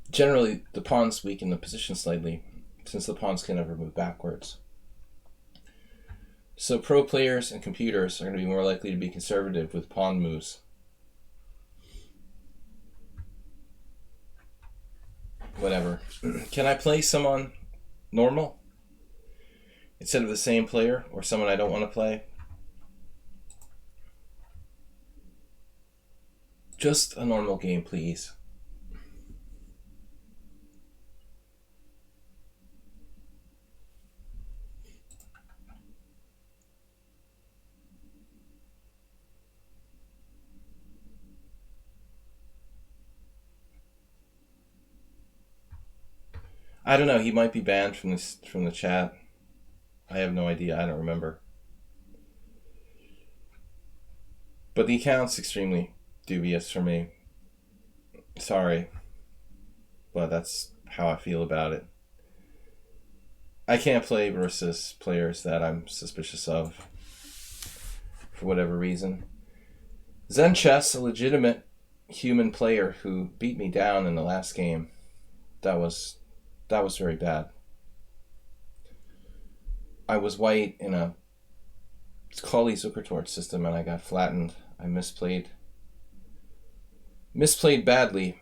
Generally, the pawns weaken the position slightly, since the pawns can never move backwards. So pro players and computers are going to be more likely to be conservative with pawn moves. Whatever. Can I play someone normal instead of the same player, or someone I don't want to play? Just a normal game, please. I don't know. He might be banned from the chat. I have no idea. I don't remember. But the account's extremely dubious for me. Sorry. But that's how I feel about it. I can't play versus players that I'm suspicious of for whatever reason. Zen Chess, a legitimate human player who beat me down in the last game. That was very bad. I was white in a Colley-Zukertort system and I got flattened. I misplayed badly,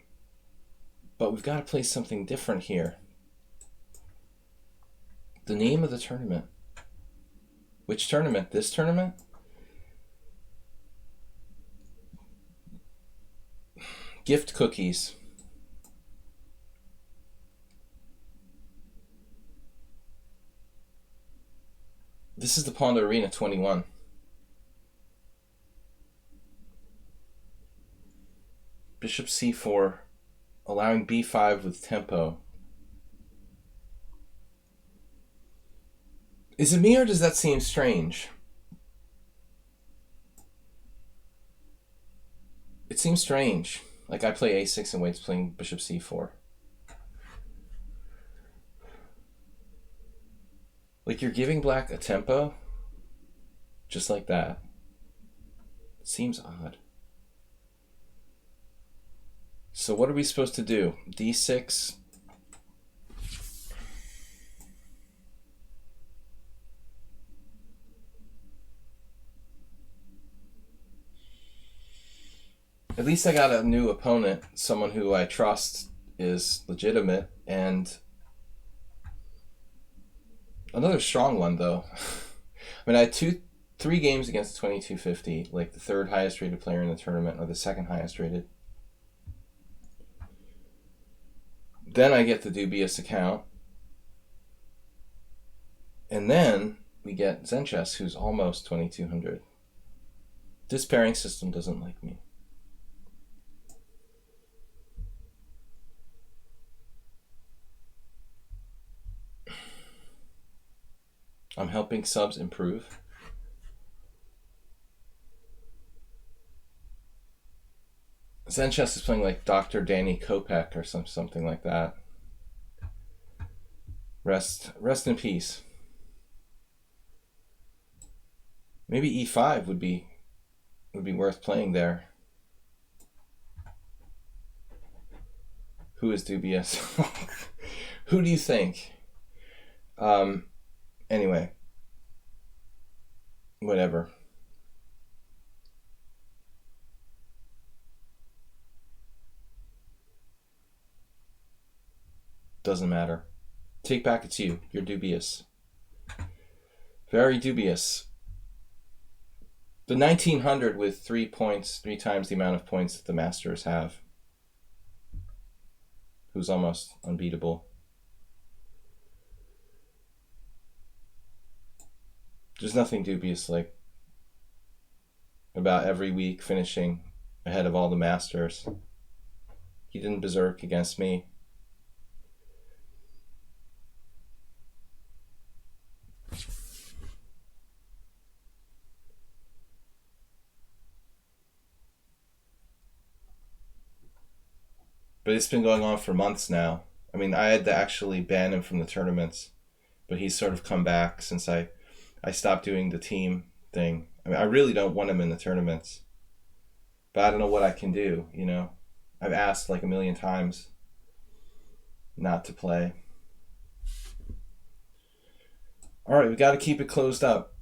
but we've got to play something different here. The name of the tournament. Which tournament? This tournament? Gift cookies. This is the Pawnda Arena 21. Bishop c4, allowing b5 with tempo. Is it me or does that seem strange? It seems strange. Like I play a6 and Wade's playing bishop c4. Like you're giving black a tempo, just like that. It seems odd. So what are we supposed to do? d6. At least I got a new opponent, someone who I trust is legitimate, and another strong one though. I mean, I had 3 games against 2250, like the 3rd highest rated player in the tournament or the 2nd highest rated. Then I get the dubious account, and then we get Zen Chess, who's almost 2200. This pairing system doesn't like me. I'm helping subs improve. Zen Chess is playing like Dr. Danny Kopek or something like that. Rest in peace. Maybe E5 would be worth playing there. Who is dubious? Who do you think? Anyway. Whatever. Doesn't matter. Take back, it's you. You're dubious. Very dubious. The 1900 with 3 points, 3 times the amount of points that the Masters have. Who's almost unbeatable. There's nothing dubious like about every week finishing ahead of all the Masters. He didn't berserk against me. But it's been going on for months now. I mean, I had to actually ban him from the tournaments, but he's sort of come back since I stopped doing the team thing. I mean, I really don't want him in the tournaments, but I don't know what I can do, you know? I've asked like a million times not to play. All right, we got to keep it closed up.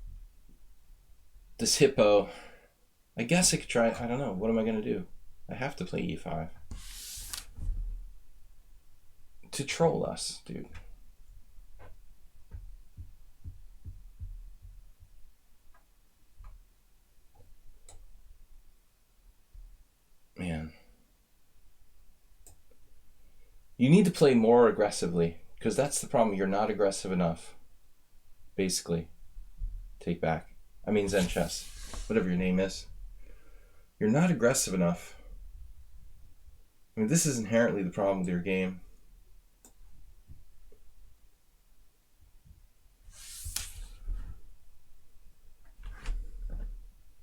This hippo, I guess I could try, I don't know, what am I going to do? I have to play E5. To troll us, dude. Man. You need to play more aggressively, because that's the problem. You're not aggressive enough. Basically. Take back. I mean Zen Chess. Whatever your name is. You're not aggressive enough. I mean, this is inherently the problem with your game.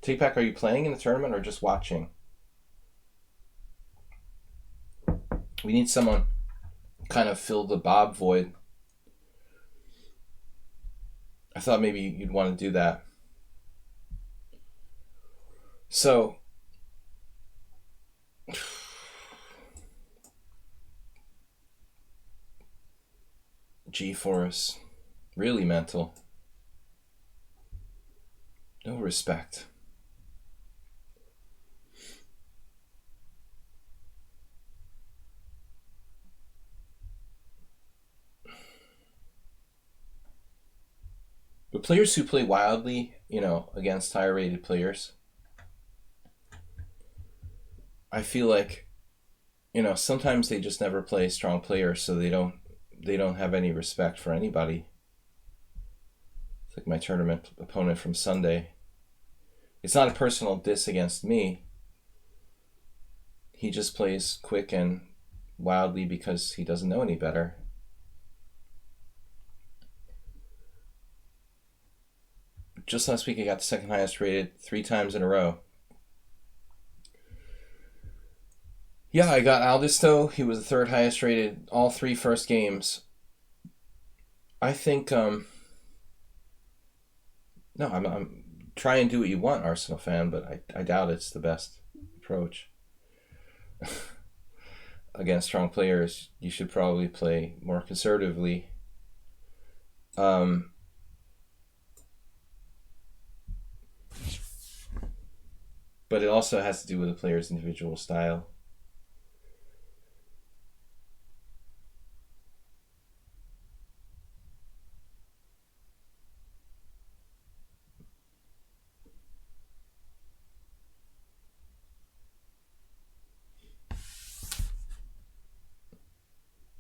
Take back, are you playing in the tournament or just watching? We need someone kind of fill the Bob void. I thought maybe you'd want to do that. So, G-Force, really mental. No respect. But players who play wildly, you know, against higher rated players, I feel like, you know, sometimes they just never play strong players, so they don't have any respect for anybody. It's like my tournament opponent from Sunday. It's not a personal diss against me. He just plays quick and wildly because he doesn't know any better. Just last week I got the 2nd highest rated 3 times in a row. Yeah, I got Aldisto. He was the 3rd highest rated all 3 first games. I think no, I'm try and do what you want, Arsenal fan, but I doubt it's the best approach. Against strong players, you should probably play more conservatively. I But it also has to do with the player's individual style.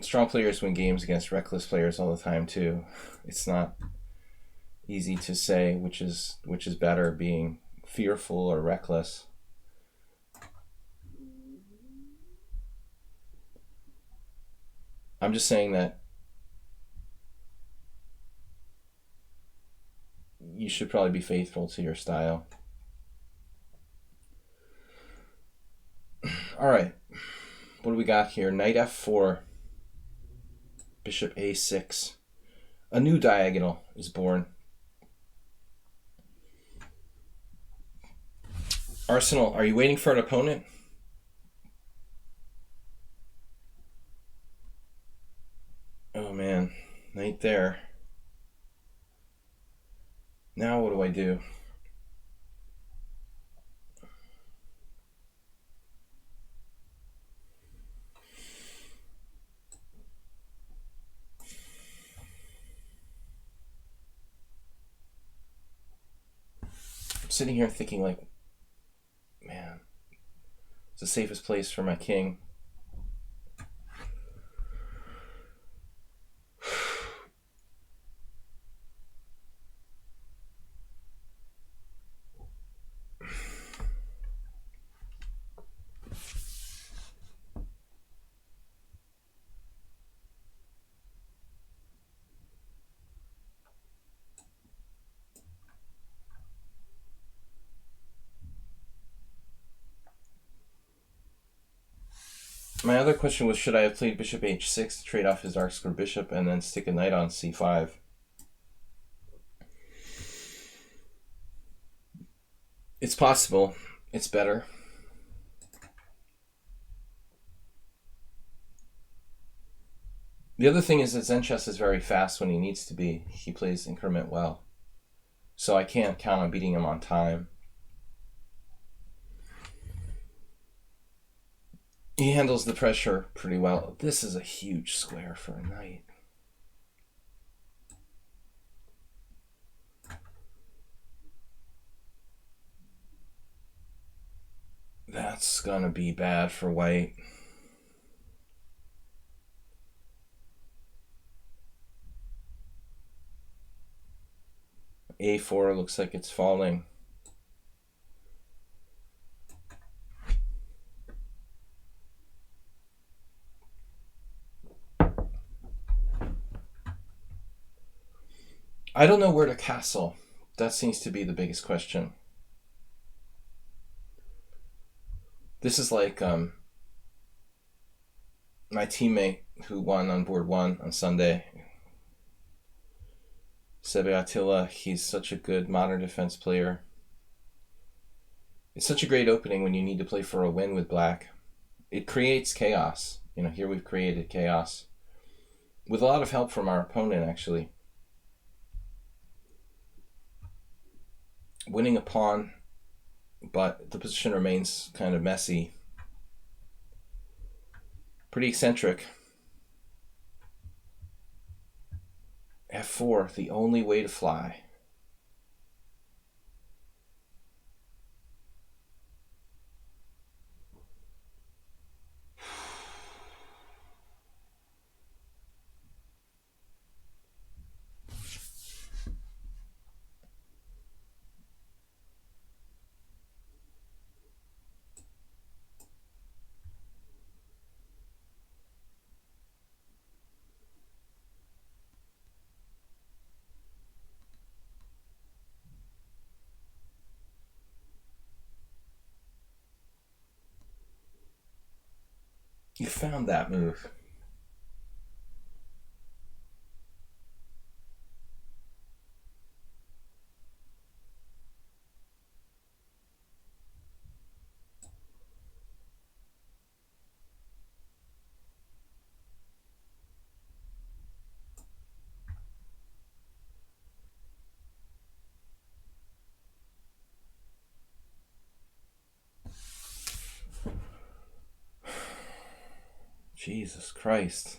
Strong players win games against reckless players all the time too. It's not easy to say which is better, being fearful or reckless. I'm just saying that you should probably be faithful to your style. All right, what do we got here? Knight f4, bishop a6. A new diagonal is born. Arsenal, are you waiting for an opponent? Oh man, knight there. Now what do I do? I'm sitting here thinking like, man, it's the safest place for my king. My other question was, should I have played bishop h6 to trade off his dark square bishop and then stick a knight on c5? It's possible. It's better. The other thing is that Zen chess is very fast when he needs to be. He plays increment well. So I can't count on beating him on time. He handles the pressure pretty well. This is a huge square for a knight. That's gonna be bad for white. A4 looks like it's falling. I don't know where to castle. That seems to be the biggest question. This is like my teammate who won on board 1 on Sunday, Sebe Attila. He's such a good modern defense player. It's such a great opening when you need to play for a win with black. It creates chaos. You know, here we've created chaos with a lot of help from our opponent, actually. Winning a pawn, but the position remains kind of messy. Pretty eccentric. F4, the only way to fly. You found that move. Jesus Christ.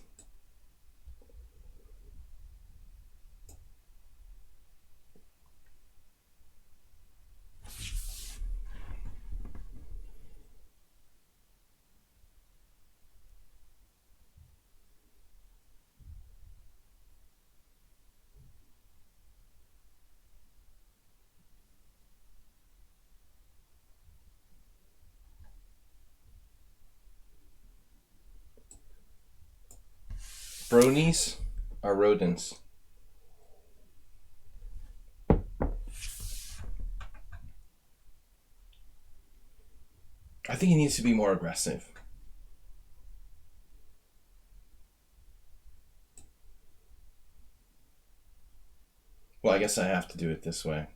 Bronies are rodents. I think he needs to be more aggressive. Well, I guess I have to do it this way.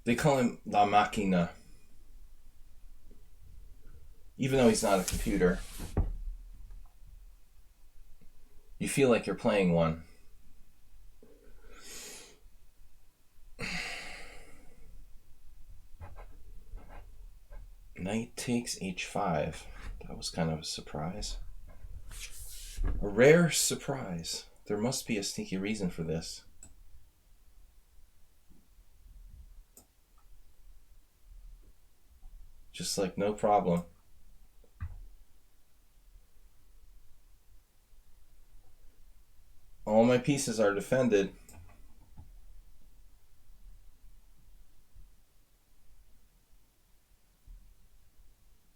They call him La Machina. Even though he's not a computer, you feel like you're playing one. Knight takes h5. That was kind of a surprise. A rare surprise. There must be a sneaky reason for this. Just like no problem. All my pieces are defended.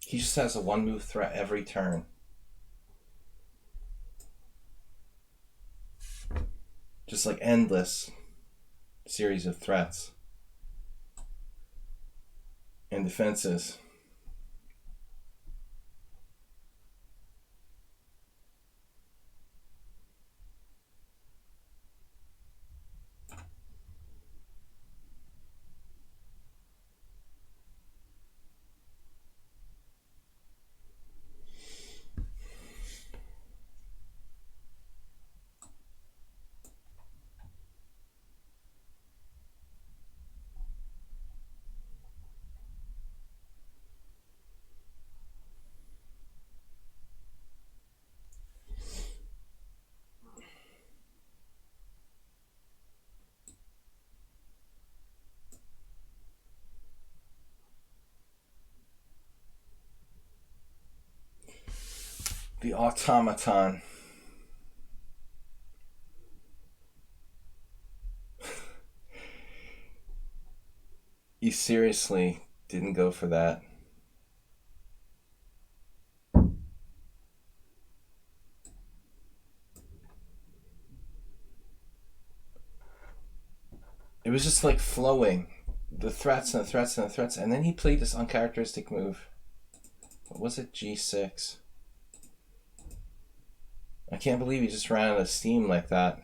He just has a one-move threat every turn. Just like endless series of threats and defenses. The automaton. You seriously didn't go for that? It was just like flowing. The threats and the threats and the threats. And then he played this uncharacteristic move. What was it? G6. I can't believe he just ran out of steam like that.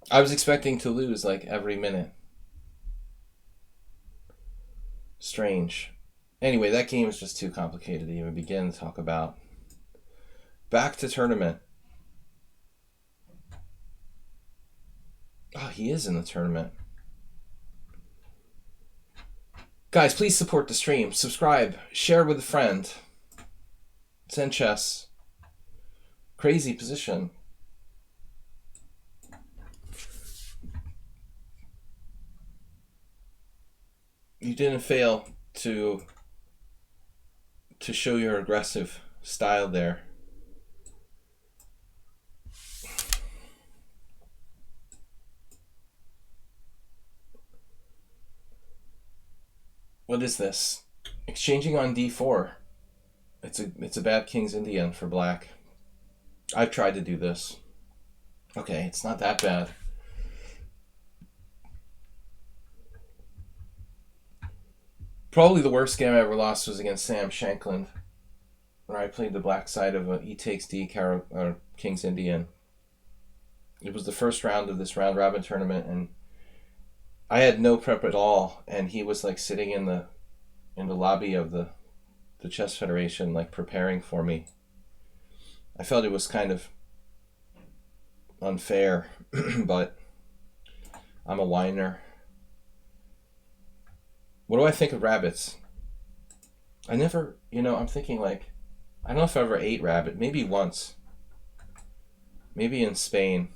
I was expecting to lose like every minute. Strange. Anyway, that game is just too complicated to even begin to talk about. Back to tournament. Oh, he is in the tournament. Guys, please support the stream. Subscribe. Share with a friend. Zen chess. Crazy position. You didn't fail to show your aggressive style there. What is this? Exchanging on d4. It's a bad King's Indian for black. I've tried to do this. Okay, it's not that bad. Probably the worst game I ever lost was against Sam Shankland, where I played the black side of a E takes D King's Indian. It was the first round of this round robin tournament, and I had no prep at all, and he was like sitting in the lobby of the Chess Federation, like preparing for me. I felt it was kind of unfair, but I'm a whiner. What do I think of rabbits? I never, I'm thinking like, I don't know if I ever ate rabbit. Maybe once. Maybe in Spain.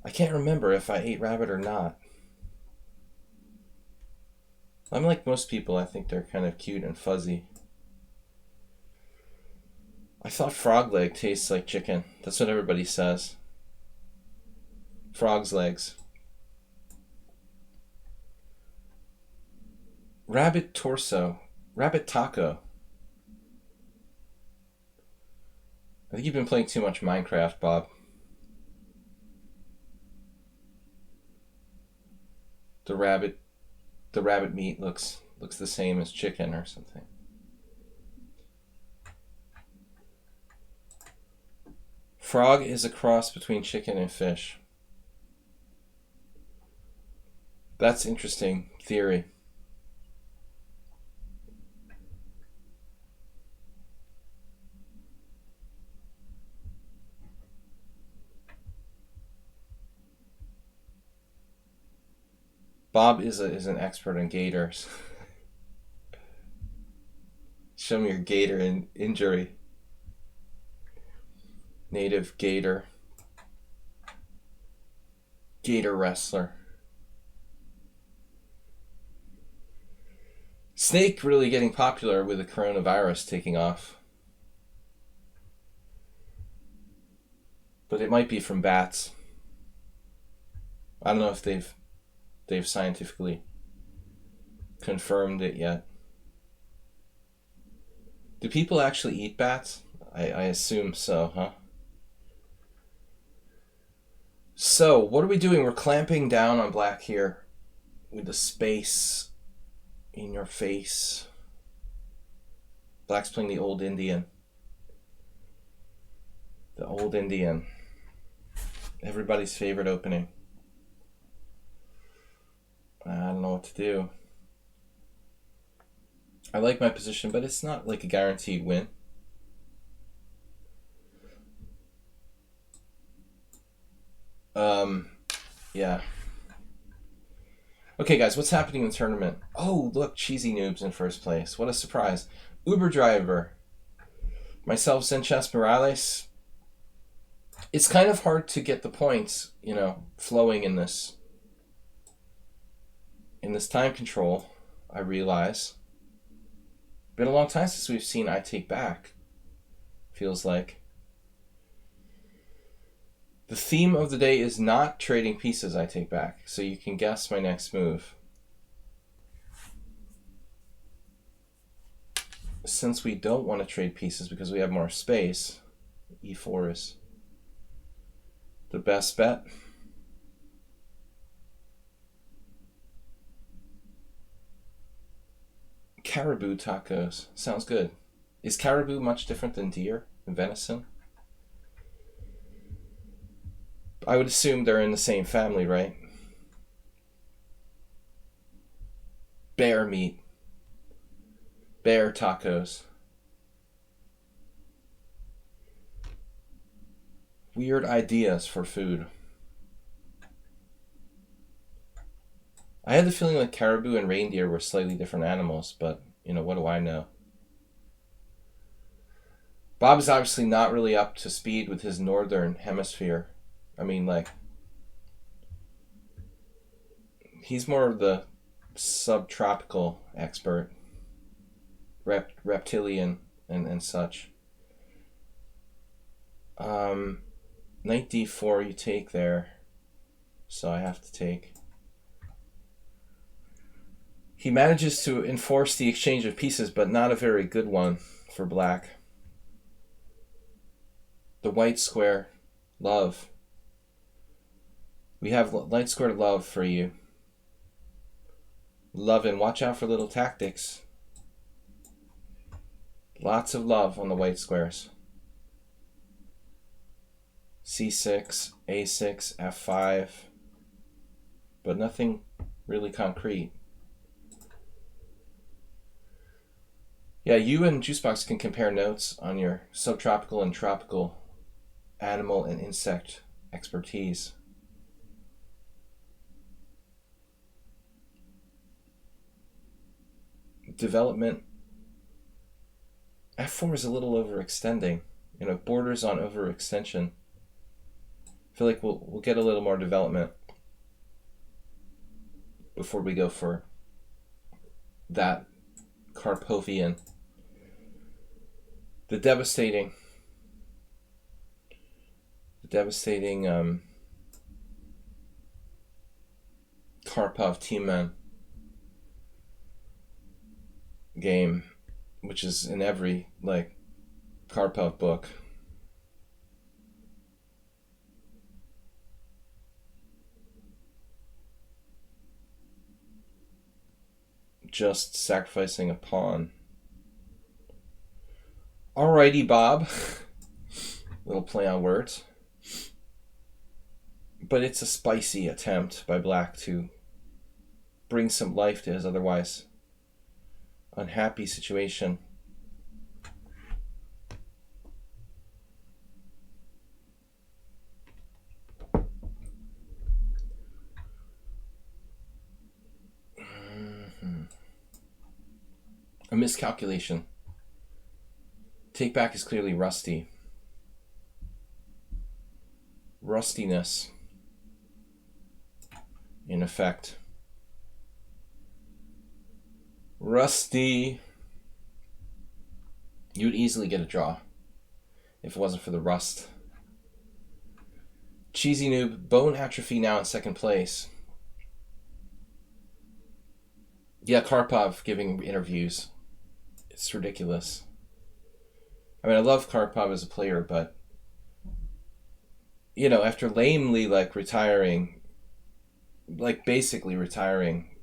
I can't remember if I ate rabbit or not. I'm like most people, I think they're kind of cute and fuzzy. I thought frog leg tastes like chicken. That's what everybody says. Frog's legs. Rabbit torso. Rabbit taco. I think you've been playing too much Minecraft, Bob. The rabbit meat looks the same as chicken or something. Frog is a cross between chicken and fish. That's interesting theory. Bob is an expert in gators. Show me your gator injury. Native gator. Gator wrestler. Snake really getting popular with the coronavirus taking off. But it might be from bats. I don't know if they've scientifically confirmed it yet. Do people actually eat bats? I assume so, huh? So, what are we doing? We're clamping down on black here with the space in your face. Black's playing the Old Indian. The Old Indian. Everybody's favorite opening. I don't know what to do. I like my position, but it's not like a guaranteed win. Yeah. Okay, guys, what's happening in the tournament? Oh, look, Cheesy Noob's in first place. What a surprise. Uber driver. Myself, Zenchess Morales. It's kind of hard to get the points, flowing in this time control, I realize. Been a long time since we've seen I Take Back. Feels like. The theme of the day is not trading pieces I take back, so you can guess my next move. Since we don't want to trade pieces because we have more space, e4 is the best bet. Caribou tacos. Sounds good. Is caribou much different than deer and venison? I would assume they're in the same family, right? Bear meat. Bear tacos. Weird ideas for food. I had the feeling like caribou and reindeer were slightly different animals, but, what do I know? Bob is obviously not really up to speed with his northern hemisphere. I mean, he's more of the subtropical expert, reptilian and such. Knight d4 you take there, so I have to take. He manages to enforce the exchange of pieces, but not a very good one for black. The white square, love. We have light squared love for you. Love, and watch out for little tactics. Lots of love on the white squares. C6, A6, F5. But nothing really concrete. Yeah, you and Juicebox can compare notes on your subtropical and tropical animal and insect expertise. development. F4 is a little overextending. Borders on overextension. I feel like we'll get a little more development before we go for that Karpovian. The devastating Karpov T-Man game, which is in every Karpov book. Just sacrificing a pawn. Alrighty, Bob. Little play on words. But it's a spicy attempt by Black to bring some life to his otherwise unhappy situation. A miscalculation. Take back is clearly rusty. Rustiness, in effect. Rusty. You'd easily get a draw if it wasn't for the rust. Cheesy Noob, bone atrophy now in second place. Yeah, Karpov giving interviews. It's ridiculous. I mean, I love Karpov as a player, but after lamely retiring, basically retiring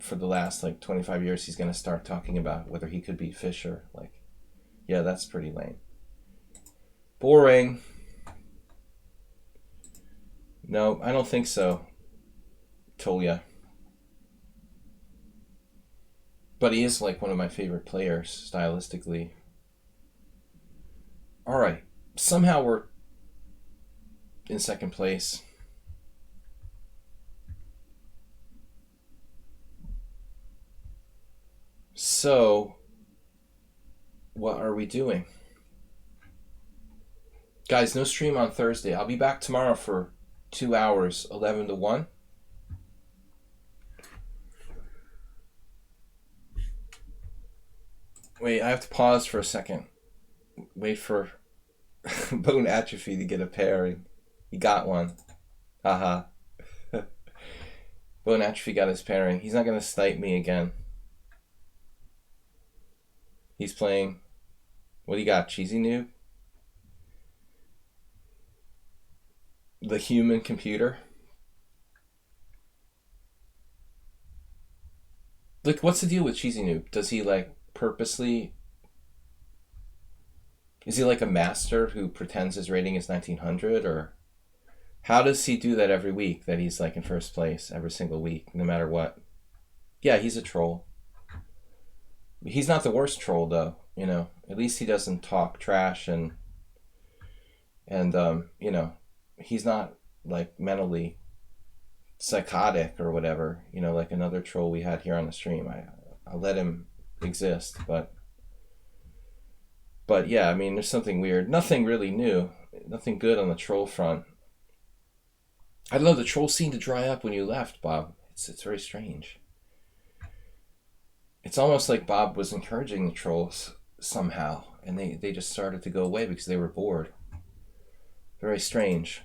for the last 25 years, he's going to start talking about whether he could beat Fischer. Yeah, that's pretty lame. Boring. No, I don't think so, Tolia. But he is one of my favorite players stylistically. All right, somehow we're in second place. So, what are we doing? Guys, no stream on Thursday. I'll be back tomorrow for 2 hours, 11 to 1. Wait, I have to pause for a second. Wait for bone atrophy to get a pairing. He got one. Haha. Bone atrophy got his pairing. He's not going to snipe me again. He's playing. What do you got, Cheesy Noob? The human computer? What's the deal with Cheesy Noob? Does he purposely... Is he a master who pretends his rating is 1900, or how does he do that every week, that he's in first place every single week, no matter what? Yeah, he's a troll. He's not the worst troll, though, At least he doesn't talk trash and he's not mentally psychotic or whatever, like another troll we had here on the stream. I let him exist, but yeah, I mean, there's something weird. Nothing really new. Nothing good on the troll front. I don't know, the troll seemed to dry up when you left, Bob. It's very strange. It's almost like Bob was encouraging the trolls somehow, and they just started to go away because they were bored. Very strange.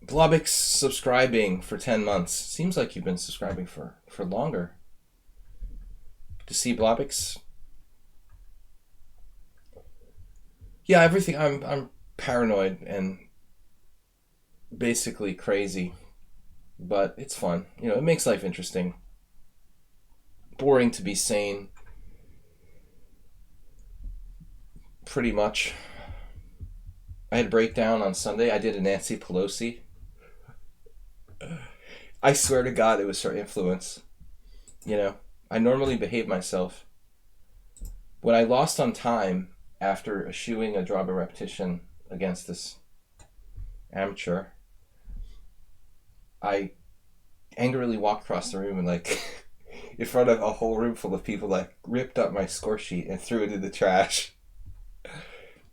Blobix subscribing for 10 months. Seems like you've been subscribing for longer. To see Blobix. Yeah, everything. I'm paranoid and basically crazy, but it's fun. It makes life interesting. Boring to be sane. Pretty much. I had a breakdown on Sunday. I did a Nancy Pelosi. I swear to God, it was her influence. I normally behave myself. When I lost on time after eschewing a draw by repetition against this amateur, I angrily walked across the room and like in front of a whole room full of people, like ripped up my score sheet and threw it in the trash.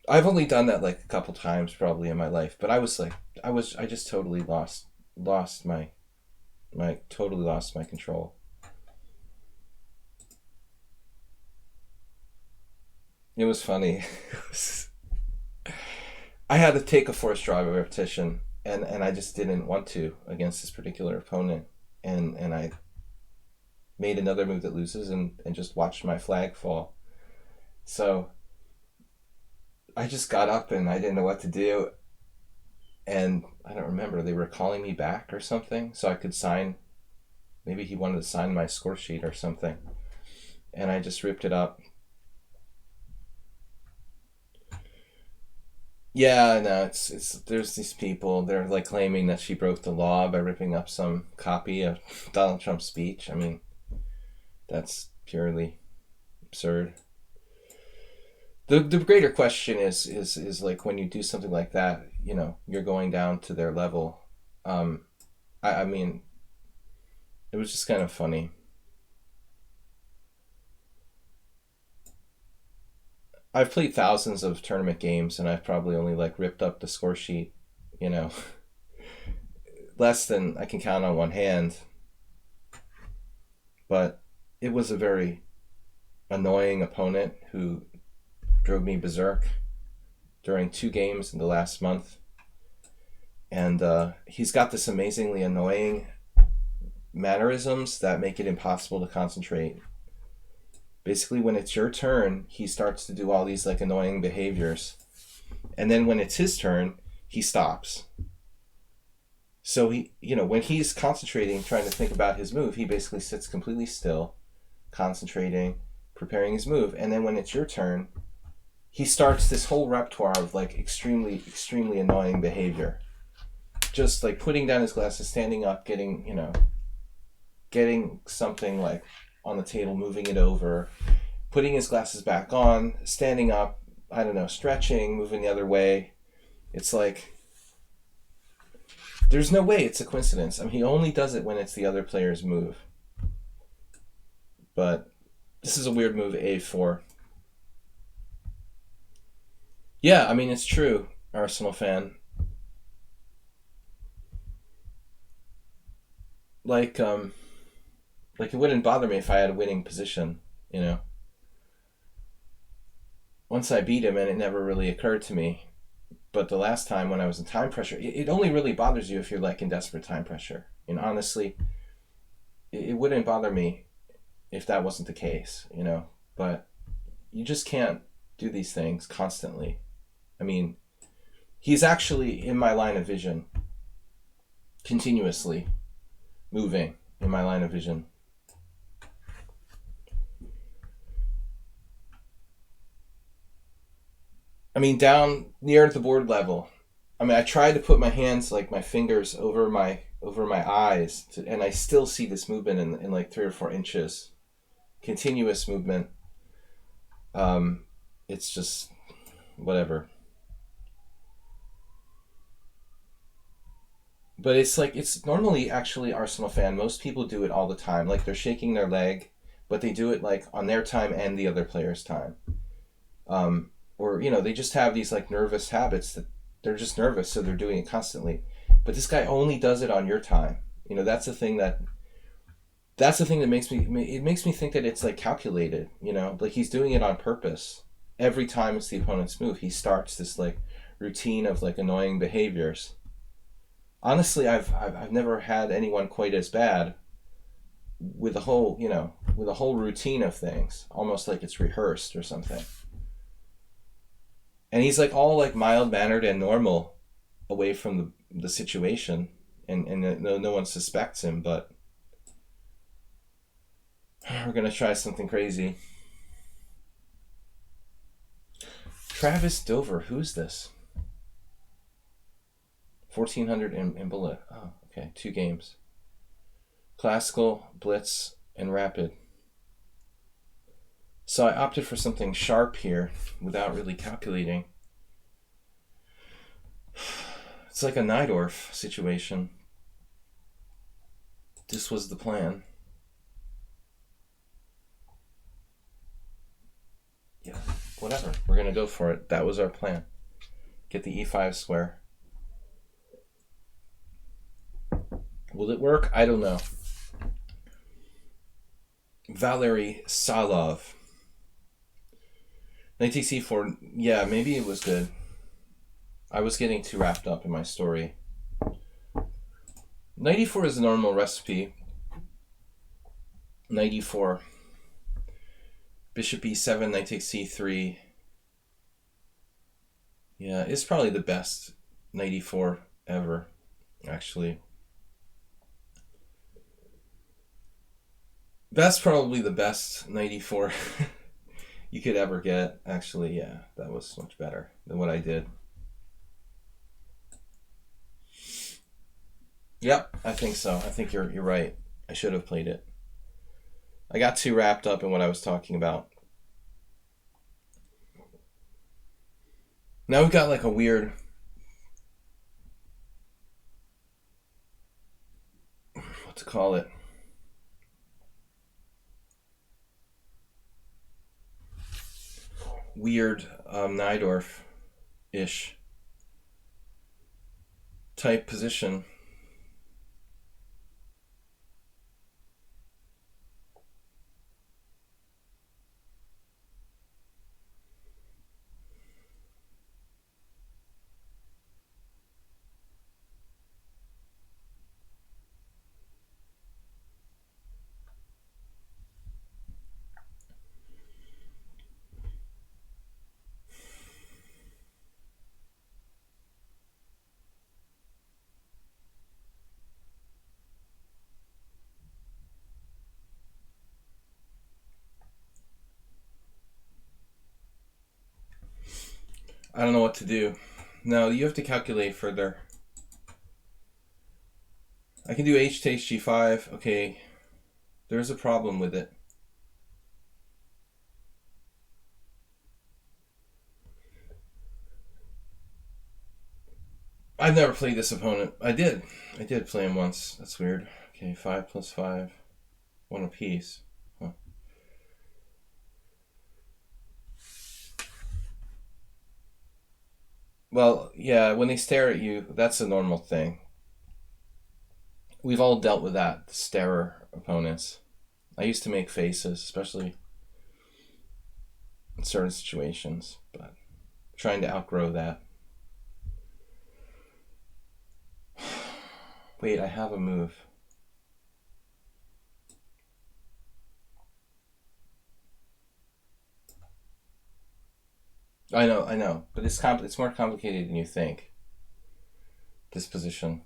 I've only done that like a couple times probably in my life, but I just totally lost my control. It was funny. I had to take a forced drive of repetition, and I just didn't want to against this particular opponent, and I made another move that loses, and just watched my flag fall. So I just got up and I didn't know what to do, and I don't remember, they were calling me back or something so I could sign. Maybe he wanted to sign my score sheet or something, and I just ripped it up. Yeah, no, it's there's these people, they're like claiming that she broke the law by ripping up some copy of Donald Trump's speech. I mean, that's purely absurd. The greater question is like when you do something like that, you're going down to their level. I mean, it was just kind of funny. I've played thousands of tournament games and I've probably only like ripped up the score sheet, you know, less than I can count on one hand. But it was a very annoying opponent who drove me berserk during 2 games in the last month. And he's got this amazingly annoying mannerisms that make it impossible to concentrate. Basically, when it's your turn, he starts to do all these like annoying behaviors. And then when it's his turn, he stops. So when he's concentrating, trying to think about his move, he basically sits completely still, concentrating, preparing his move. And then when it's your turn, he starts this whole repertoire of like extremely, extremely annoying behavior. Just like putting down his glasses, standing up, getting something like on the table, moving it over, putting his glasses back on, standing up, I don't know, stretching, moving the other way. It's like, there's no way it's a coincidence. I mean, he only does it when it's the other player's move. But this is a weird move, A4. Yeah, I mean, it's true, Arsenal fan. Like, it wouldn't bother me if I had a winning position, you know. Once I beat him, and it never really occurred to me. But the last time when I was in time pressure, it only really bothers you if you're like in desperate time pressure. And honestly, it wouldn't bother me if that wasn't the case, you know. But you just can't do these things constantly. I mean, he's actually in my line of vision, continuously moving in my line of vision. I mean, down near the board level. I mean, I tried to put my hands, like my fingers, over my eyes, and I still see this movement in like 3 or 4 inches, continuous movement. It's just whatever. But it's like it's normally actually Arsenal fan. Most people do it all the time. Like they're shaking their leg, but they do it like on their time and the other player's time. Or they just have these like nervous habits that they're just nervous, so they're doing it constantly. But this guy only does it on your time. That's the thing that makes me think that it's like calculated. Like he's doing it on purpose. Every time it's the opponent's move, he starts this like routine of like annoying behaviors. Honestly, I've never had anyone quite as bad with a whole routine of things, almost like it's rehearsed or something. And he's like all like mild mannered and normal away from the situation, and no one suspects him. But we're gonna try something crazy. Travis Dover, who's this? 1400 in bullet. Oh, okay, 2 games. Classical, Blitz, and Rapid. So I opted for something sharp here without really calculating. It's like a Najdorf situation. This was the plan. Yeah, whatever. We're going to go for it. That was our plan. Get the e5 square. Will it work? I don't know. Valery Salov. Knight takes e4. Yeah, maybe it was good. I was getting too wrapped up in my story. Knight e4 is a normal recipe. Knight e4. Bishop e7, knight takes c3. Yeah, it's probably the best knight e4 ever, actually. That's probably the best knight e4 you could ever get. Actually, yeah, that was much better than what I did. Yep, I think so. I think you're right. I should have played it. I got too wrapped up in what I was talking about. Now we've got like a weird... what to call it? Weird Najdorf-ish type position. I don't know what to do. Now, you have to calculate further. I can do h takes g5. Okay, there's a problem with it. I've never played this opponent. I did play him once. That's weird. Okay, 5 plus 5. One apiece. Huh. Well, yeah, when they stare at you, that's a normal thing. We've all dealt with that, the starer opponents. I used to make faces, especially in certain situations, but I'm trying to outgrow that. Wait, I have a move. I know, but it's more complicated than you think. This position.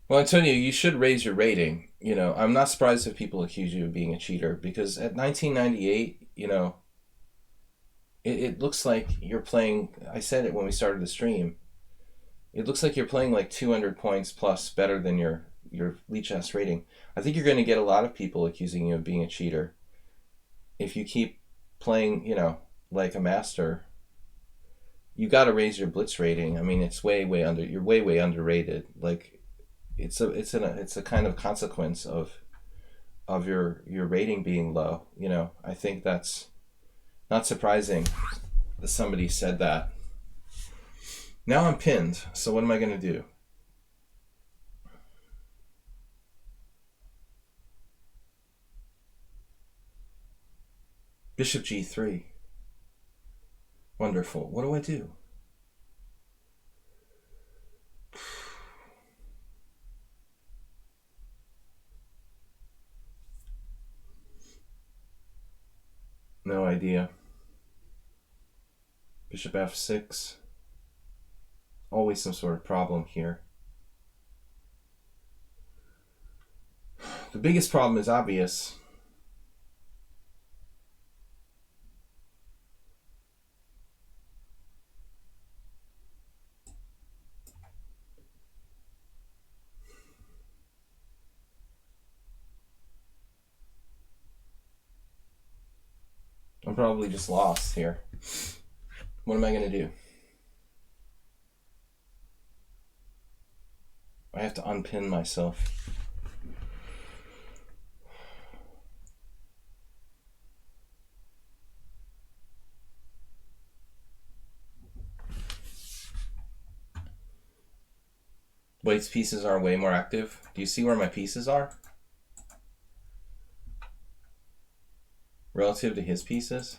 Well, Antonio, you should raise your rating. You know, I'm not surprised if people accuse you of being a cheater because at 1998, you know, it looks like you're playing. I said it when we started the stream. It looks like you're playing like 200 points plus better than your lichess rating. I think you're going to get a lot of people accusing you of being a cheater if you keep playing, you know, like a master. You got to raise your blitz rating. I mean, it's way under. You're way underrated. Like, it's a kind of consequence of your rating being low. You know, I think that's not surprising that somebody said that. Now I'm pinned, so what am I going to do? Bishop g3. Wonderful. What do I do? No idea. Bishop f6. Always some sort of problem here. The biggest problem is obvious. probably just lost here. What am I going to do? I have to unpin myself. White's pieces are way more active. Do you see where my pieces are? Relative to his pieces?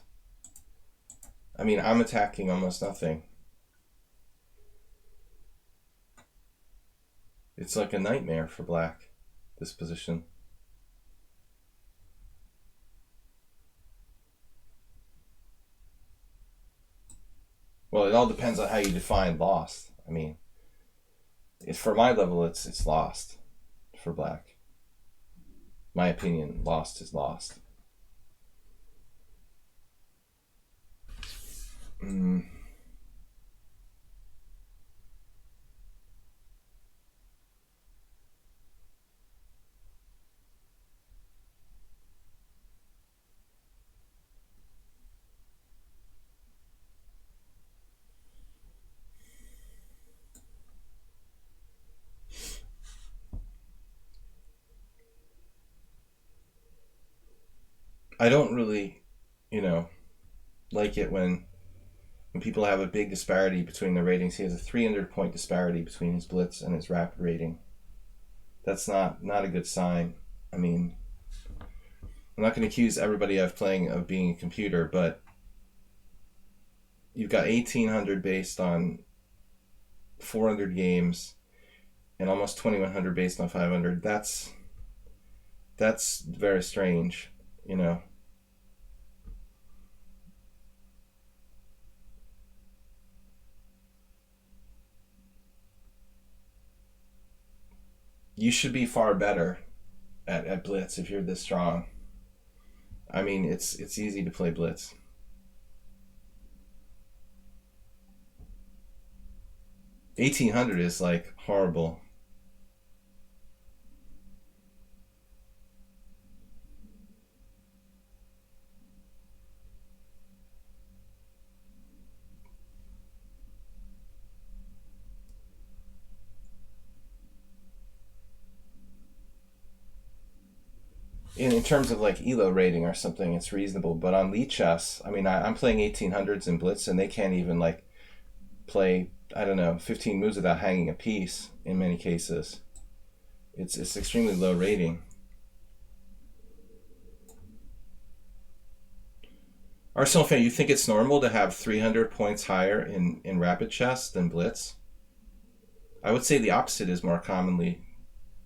I mean, I'm attacking almost nothing. It's like a nightmare for black, this position. Well, it all depends on how you define lost. I mean, for my level, it's lost for black. My opinion, lost is lost. I don't really, like it when people have a big disparity between the ratings. He has a 300-point disparity between his blitz and his rapid rating. That's not a good sign. I mean, I'm not going to accuse everybody of being a computer, but you've got 1,800 based on 400 games and almost 2,100 based on 500. That's very strange, You should be far better at blitz if you're this strong. I mean, it's easy to play blitz. $1,800 is like horrible. In terms of like ELO rating or something, it's reasonable. But on lichess, I mean, I'm playing 1,800s in blitz, and they can't even like play, I don't know, 15 moves without hanging a piece in many cases. It's extremely low rating. Arsenal fan, you think it's normal to have 300 points higher in rapid chess than blitz? I would say the opposite is more commonly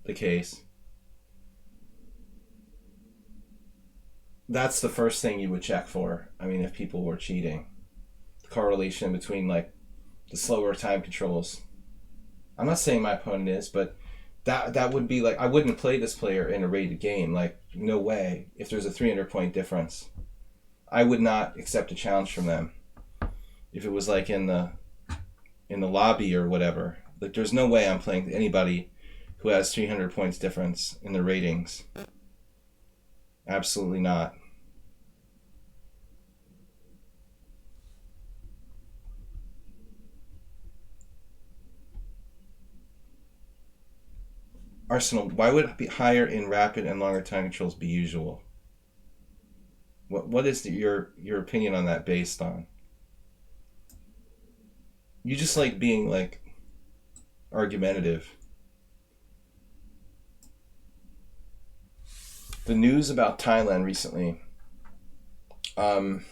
the case. That's the first thing you would check for. I mean, if people were cheating, the correlation between like the slower time controls. I'm not saying my opponent is, but that would be like, I wouldn't play this player in a rated game. Like, no way. If there's a 300-point difference, I would not accept a challenge from them. If it was like in the lobby or whatever, like there's no way I'm playing anybody who has 300 points difference in the ratings. Absolutely not. Arsenal, why would it be higher in rapid and longer time controls be usual? What is your opinion on that based on? You just like being like argumentative. The news about Thailand recently. Is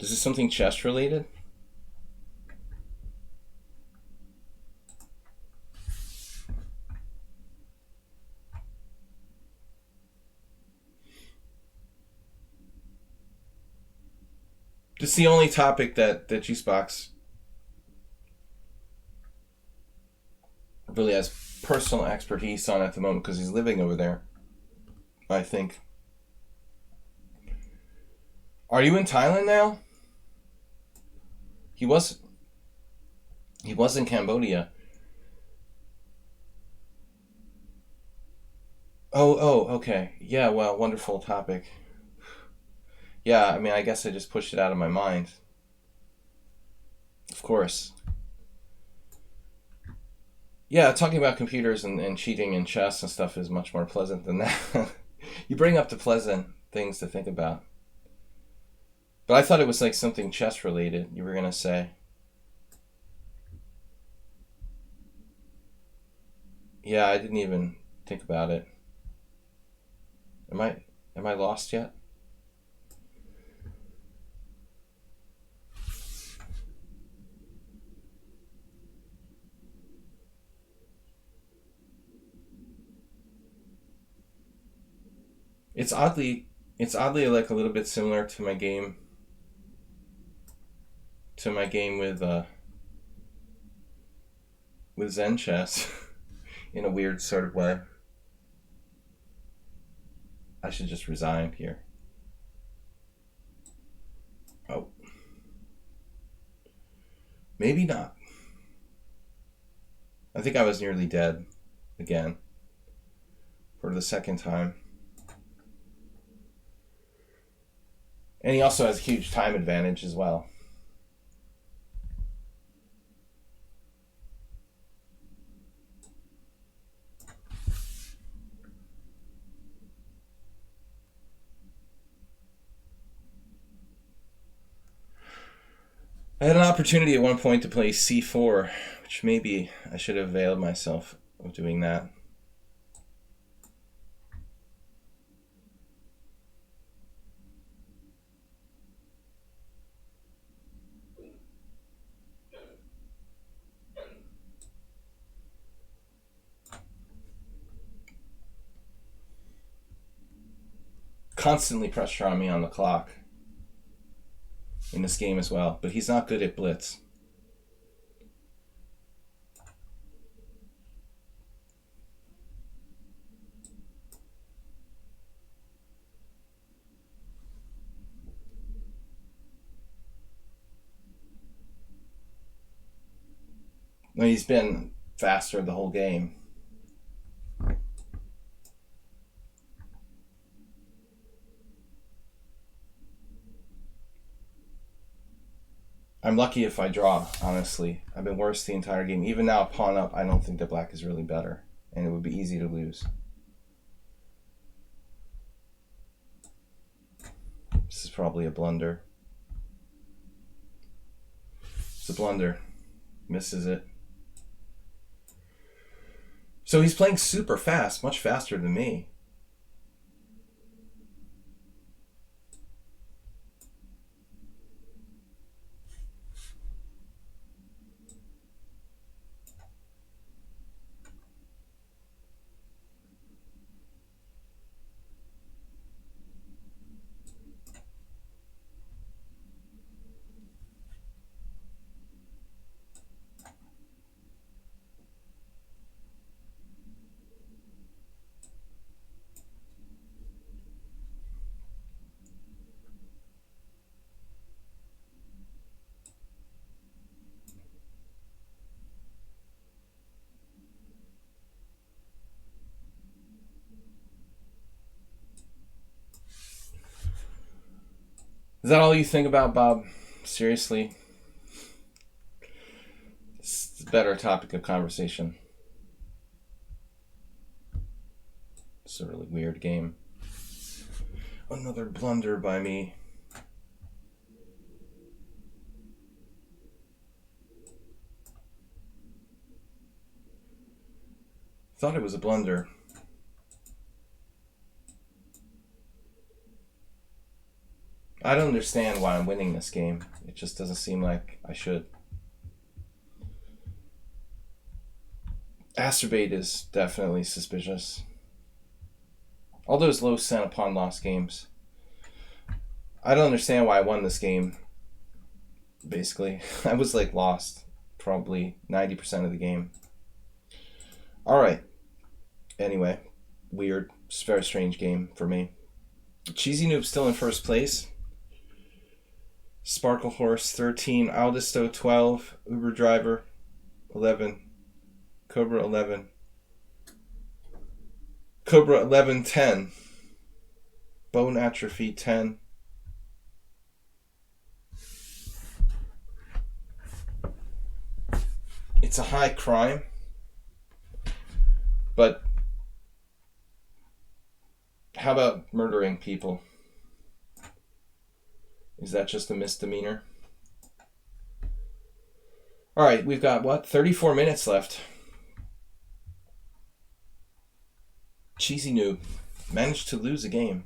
this something chess related? It's the only topic that Juicebox really has personal expertise on at the moment because he's living over there, I think. Are you in Thailand now? He was in Cambodia. Oh, okay. Yeah, well, wonderful topic. Yeah, I mean, I guess I just pushed it out of my mind. Of course. Yeah, talking about computers and cheating in chess and stuff is much more pleasant than that. You bring up the pleasant things to think about. But I thought it was like something chess related, you were going to say. Yeah, I didn't even think about it. Am I lost yet? It's oddly like a little bit similar to my game with Zen chess in a weird sort of way. I should just resign here. Oh, maybe not. I think I was nearly dead again for the second time. And he also has a huge time advantage as well. I had an opportunity at one point to play c4, which maybe I should have availed myself of doing that. Constantly pressure on me on the clock in this game as well, but he's not good at blitz. No, he's been faster the whole game. I'm lucky if I draw, honestly. I've been worse the entire game. Even now, pawn up, I don't think that black is really better, and it would be easy to lose. This is probably a blunder. It's a blunder. Misses it. So he's playing super fast, much faster than me. Is that all you think about, Bob? Seriously? It's a better topic of conversation. It's a really weird game. Another blunder by me. Thought it was a blunder. I don't understand why I'm winning this game. It just doesn't seem like I should. Asterbate is definitely suspicious. All those low cent upon lost games. I don't understand why I won this game. Basically, I was like lost probably 90% of the game. All right. Anyway, weird, very strange game for me. Cheesy Noob still in first place. Sparkle Horse 13, Aldisto 12, Uber Driver 11, Cobra 11, Cobra 11 10, Bone Atrophy 10, It's a high crime, but how about murdering people? Is that just a misdemeanor? All right, we've got, what, 34 minutes left. Cheesy noob managed to lose a game.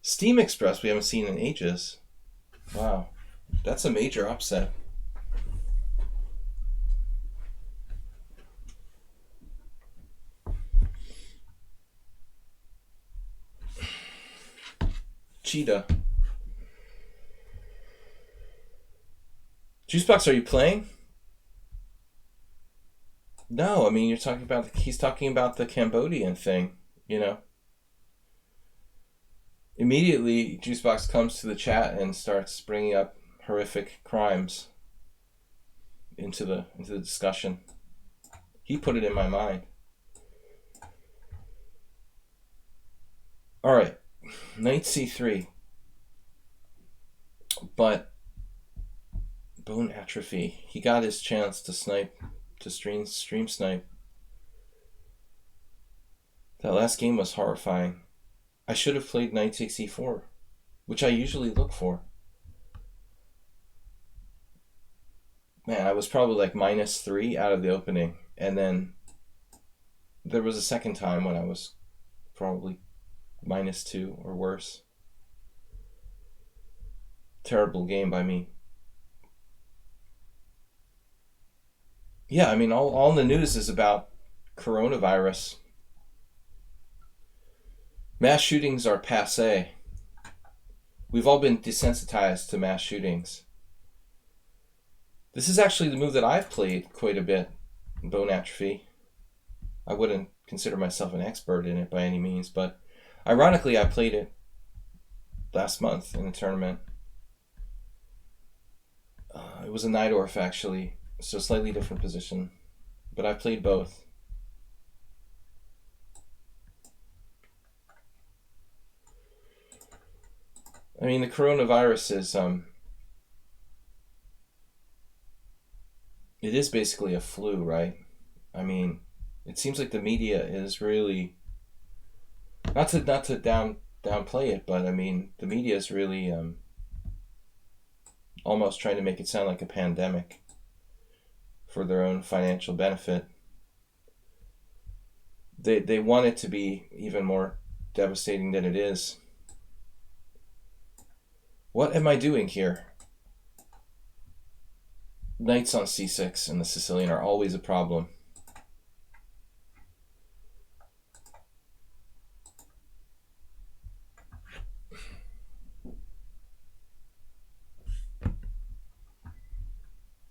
Steam Express we haven't seen in ages. Wow, that's a major upset. Cheetah. Juicebox, are you playing? No, I mean, he's talking about the Cambodian thing, you know. Immediately, Juicebox comes to the chat and starts bringing up horrific crimes into the discussion. He put it in my mind. All right, knight c3, but bone atrophy. He got his chance to snipe, to stream snipe. That last game was horrifying. I should have played knight takes e4, which I usually look for. Man, I was probably like -3 out of the opening, and then there was a second time when I was probably -2 or worse. Terrible game by me. Yeah, I mean, all the news is about coronavirus. Mass shootings are passé. We've all been desensitized to mass shootings. This is actually the move that I've played quite a bit, bone atrophy. I wouldn't consider myself an expert in it by any means, but ironically I played it last month in a tournament. It was a Najdorf actually, so slightly different position, but I played both. I mean, the coronavirus is it is basically a flu, right? I mean, it seems like the media is really not to downplay it, but I mean, the media is really almost trying to make it sound like a pandemic for their own financial benefit. They want it to be even more devastating than it is. What am I doing here? Knights on c6 and the Sicilian are always a problem.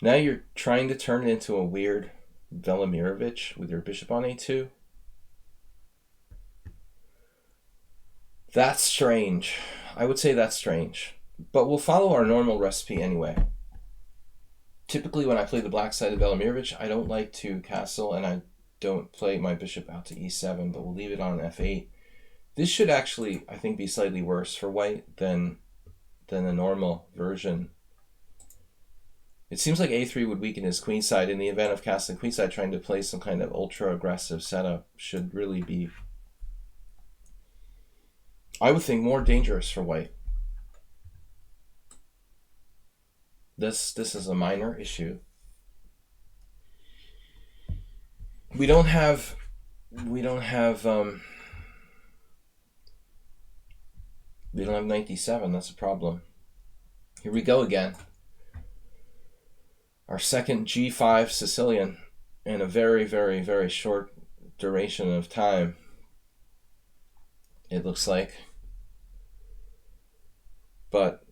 Now you're trying to turn it into a weird Velimirovich with your bishop on a2. That's strange. I would say that's strange. But we'll follow our normal recipe anyway. Typically when I play the black side of Velimirovich, I don't like to castle and I don't play my bishop out to e7, but we'll leave it on f8. This should actually, I think, be slightly worse for white than the normal version. It seems like a3 would weaken his queenside. In the event of castling queenside, trying to play some kind of ultra-aggressive setup should really be, I would think, more dangerous for white. This is a minor issue. We don't have 97. That's a problem. Here we go again. Our second G5 Sicilian in a very, very, very short duration of time. It looks like. But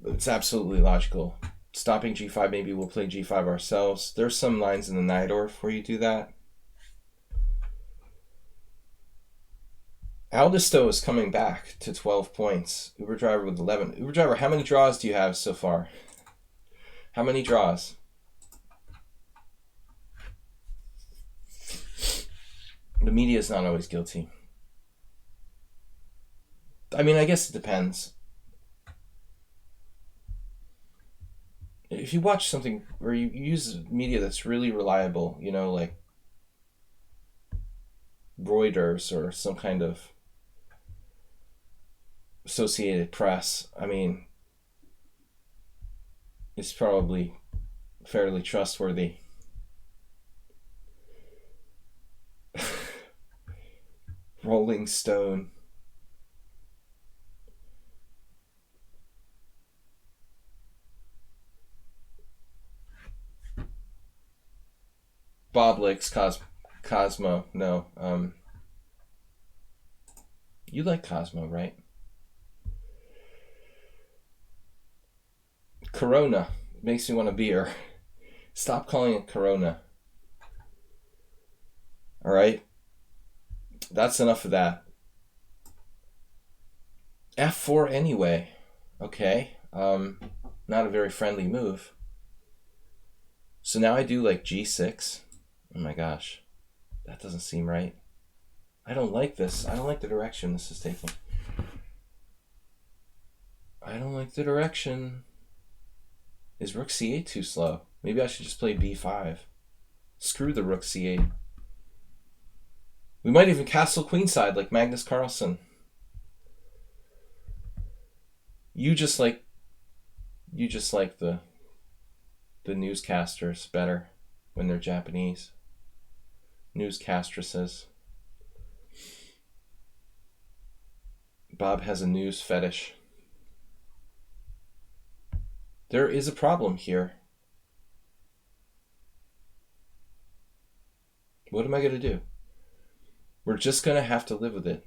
it's absolutely logical. Stopping G5, maybe we'll play G5 ourselves. There's some lines in the Najdorf where you do that. Aldisto is coming back to 12 points. Uber Driver with 11. Uber Driver, how many draws do you have so far? How many draws? The media is not always guilty. I mean, I guess it depends. if you watch something or you use media that's really reliable, you know, like Reuters or some kind of Associated Press, I mean, it's probably fairly trustworthy. Rolling Stone. Bob likes Cosmo. No. You like Cosmo, right? Corona. Makes me want a beer. Stop calling it Corona. Alright? That's enough of that. F4 anyway. Okay. Not a very friendly move. So now I do like G6. Oh my gosh. That doesn't seem right. I don't like this. I don't like the direction this is taking. I don't like the direction. Is Rook C8 too slow? Maybe I should just play B5. Screw the Rook C8. We might even castle queenside like Magnus Carlsen. You just like the newscasters better when they're Japanese. Newscastresses. Bob has a news fetish. There is a problem here. What am I going to do? We're just going to have to live with it.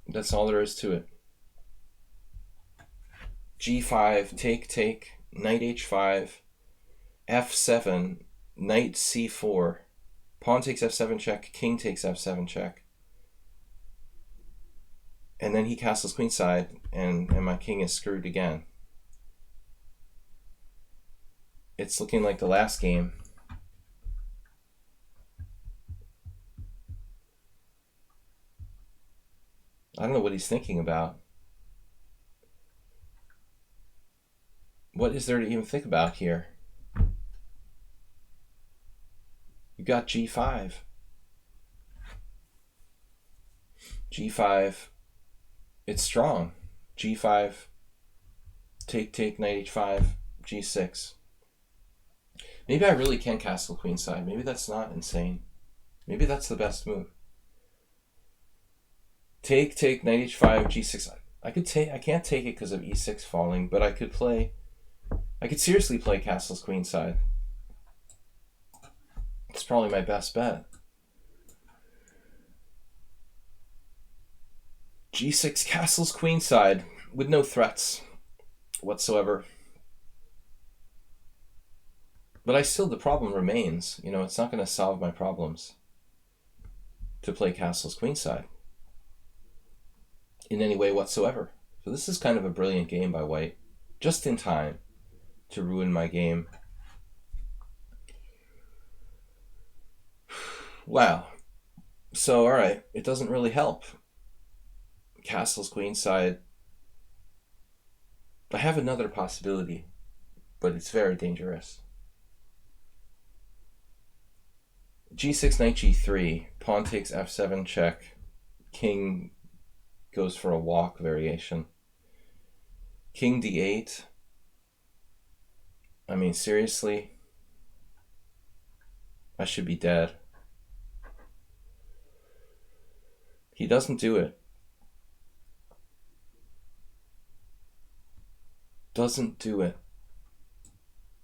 That's all there is to it. G5, take, knight H5, F7, knight C4, pawn takes F7 check, king takes F7 check. And then he castles queenside, and my king is screwed again. It's looking like the last game. I don't know what he's thinking about. What is there to even think about here? You got G5. G5. It's strong. G5. Take, knight H5. G6. Maybe I really can castle queenside. Maybe that's not insane. Maybe that's the best move. Take, knight H5, G6. I can't take it because of E6 falling, but I could seriously play castles queenside. It's probably my best bet. G6 castles queenside with no threats whatsoever. But the problem remains. You know, it's not going to solve my problems to play castles queenside in any way whatsoever. So this is kind of a brilliant game by white, just in time to ruin my game. Wow. So, alright, it doesn't really help. Castles queenside. I have another possibility, but it's very dangerous. G6, knight G3, pawn takes F7 check, king goes for a walk variation. King D8. I mean, seriously? I should be dead. He doesn't do it. Doesn't do it.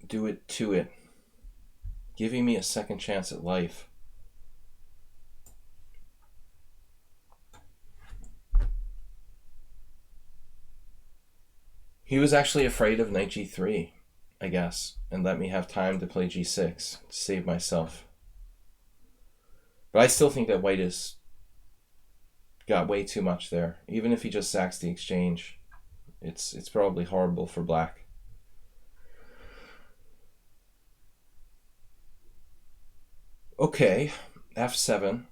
Do it to it. Giving me a second chance at life. He was actually afraid of knight G3, I guess, and let me have time to play G6 to save myself. But I still think that white has got way too much there. Even if he just sacks the exchange, it's probably horrible for black. Okay, F7.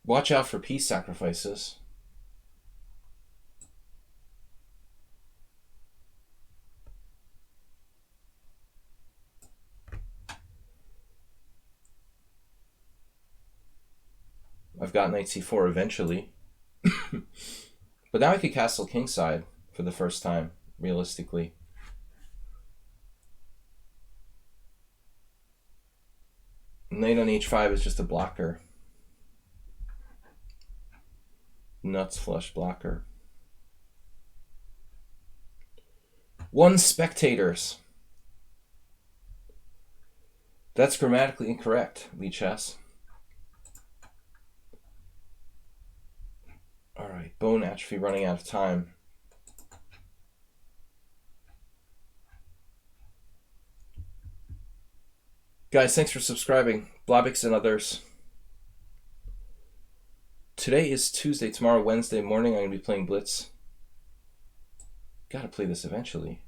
Watch out for piece sacrifices. I've got knight c4 eventually. But now I could castle kingside for the first time, realistically. Knight on h5 is just a blocker. Nuts flush blocker. 1 spectators. That's grammatically incorrect, lichess. Alright, bone atrophy running out of time. Guys, thanks for subscribing. Blobix and others. Today is Tuesday. Tomorrow, Wednesday morning, I'm going to be playing Blitz. Gotta play this eventually.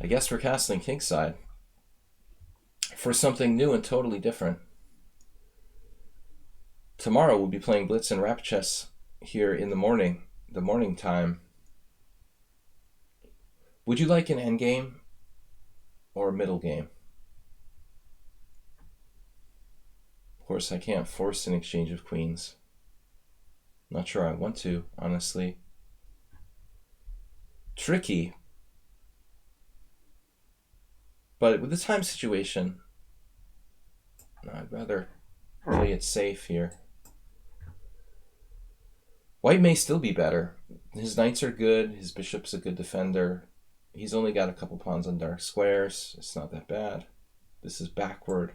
I guess we're castling kingside for something new and totally different. Tomorrow we'll be playing Blitz and Rapid Chess here in the morning time. Would you like an endgame or a middle game? Of course, I can't force an exchange of queens. Not sure I want to, honestly. Tricky. But with the time situation, I'd rather play it safe here. White may still be better. His knights are good. His bishop's a good defender. He's only got a couple pawns on dark squares. It's not that bad. This is backward.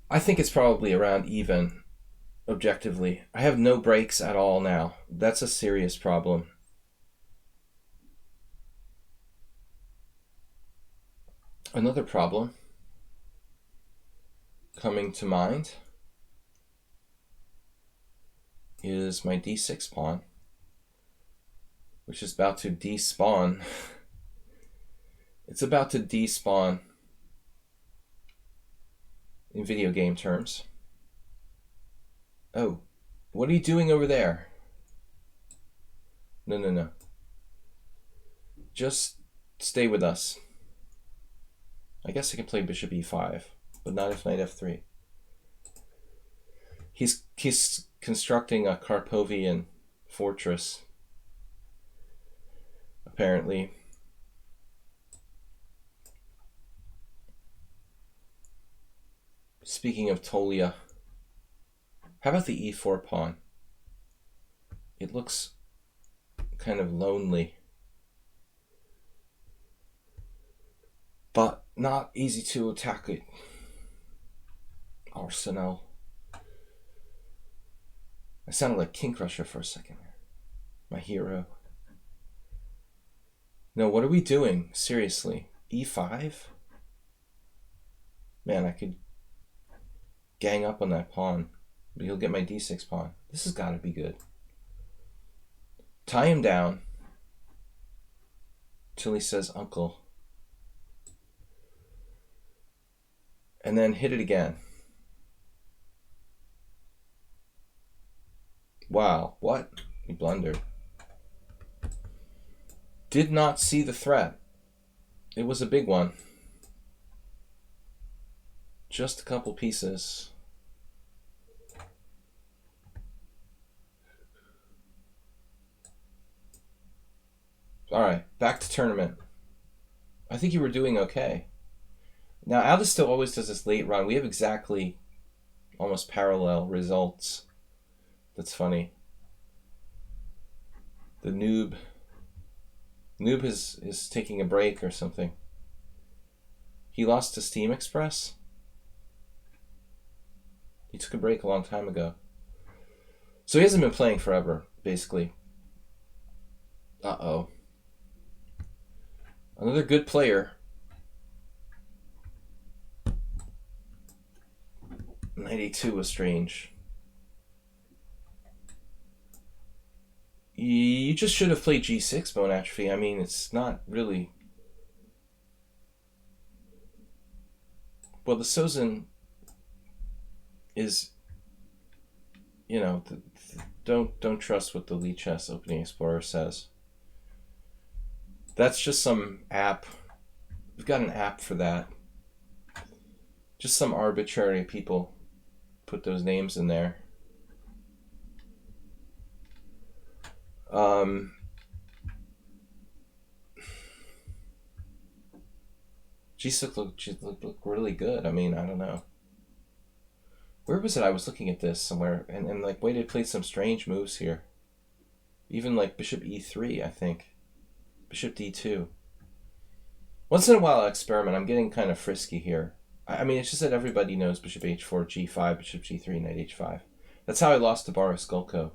I think it's probably around even, objectively. I have no breaks at all now. That's a serious problem. Another problem coming to mind is my d6 pawn, which is about to despawn. It's about to despawn in video game terms. Oh, what are you doing over there? No. Just stay with us. I guess I can play bishop e5, but not if knight f3. He's constructing a Karpovian fortress, apparently. Speaking of Tolia, how about the e4 pawn? It looks kind of lonely, but not easy to attack it. Arsenal. I sounded like King Crusher for a second. My hero. No, what are we doing? Seriously. e5? Man, I could gang up on that pawn, but he'll get my d6 pawn. This has got to be good. Tie him down till he says uncle. And then hit it again. Wow, what? He blundered. Did not see the threat. It was a big one. Just a couple pieces. Alright, back to tournament. I think you were doing okay. Now, Aldous still always does this late run. We have exactly almost parallel results. That's funny. The noob is taking a break or something. He lost to Steam Express? He took a break a long time ago. So he hasn't been playing forever, basically. Uh-oh. Another good player. Knight a2 was strange. You just should have played g6, bone atrophy. I mean, it's not really... Well, the Sozin is, you know, don't trust what the lichess Opening Explorer says. That's just some app. We've got an app for that. Just some arbitrary people put those names in there. She looked really good. I mean, I don't know. Where was it? I was looking at this somewhere, and like, wait, it played some strange moves here. Even like bishop e3, I think. Bishop d2. Once in a while I experiment. I'm getting kind of frisky here. I mean, it's just that everybody knows bishop h4, g5, bishop g3, knight h5. That's how I lost to Boris Gulko.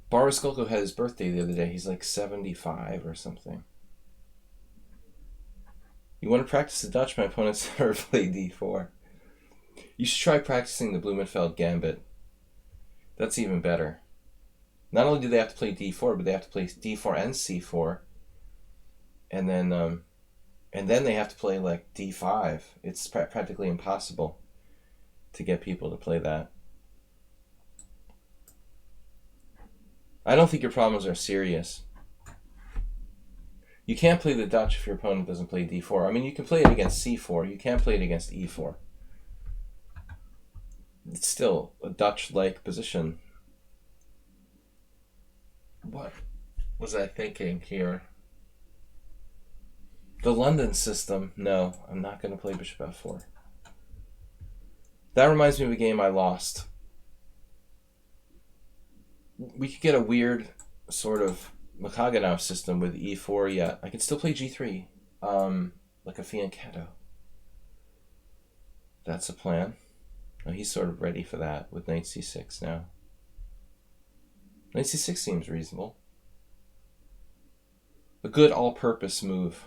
Boris Gulko had his birthday the other day. He's like 75 or something. You want to practice the Dutch? My opponent's never played d4. You should try practicing the Blumenfeld Gambit. That's even better. Not only do they have to play d4, but they have to play d4 and c4. And then they have to play like d5. It's practically impossible to get people to play that. I don't think your problems are serious. You can't play the Dutch if your opponent doesn't play d4. I mean, you can play it against c4. You can't play it against e4. It's still a Dutch-like position. What was I thinking here? The London system. No, I'm not going to play bishop f4. That reminds me of a game I lost. We could get a weird sort of Makaganov system with e4 yet. I can still play g3, like a fianchetto. That's a plan. Oh, he's sort of ready for that with knight c6 now. Knight c6 seems reasonable. A good all-purpose move,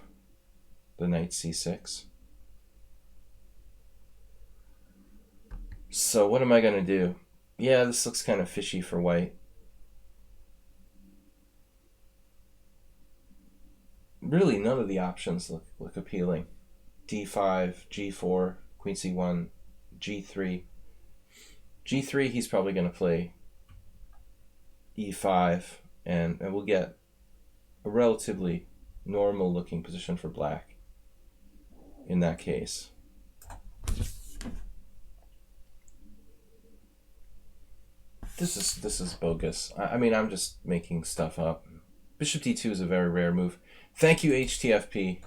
the knight c6. So what am I going to do? Yeah, this looks kind of fishy for white. Really, none of the options look appealing. d5, g4, queen c1, g3. g3, he's probably going to play e5, and we'll get a relatively normal looking position for black in that case. This is bogus. I mean, I'm just making stuff up. Bishop d2 is a very rare move. Thank you, HTFP.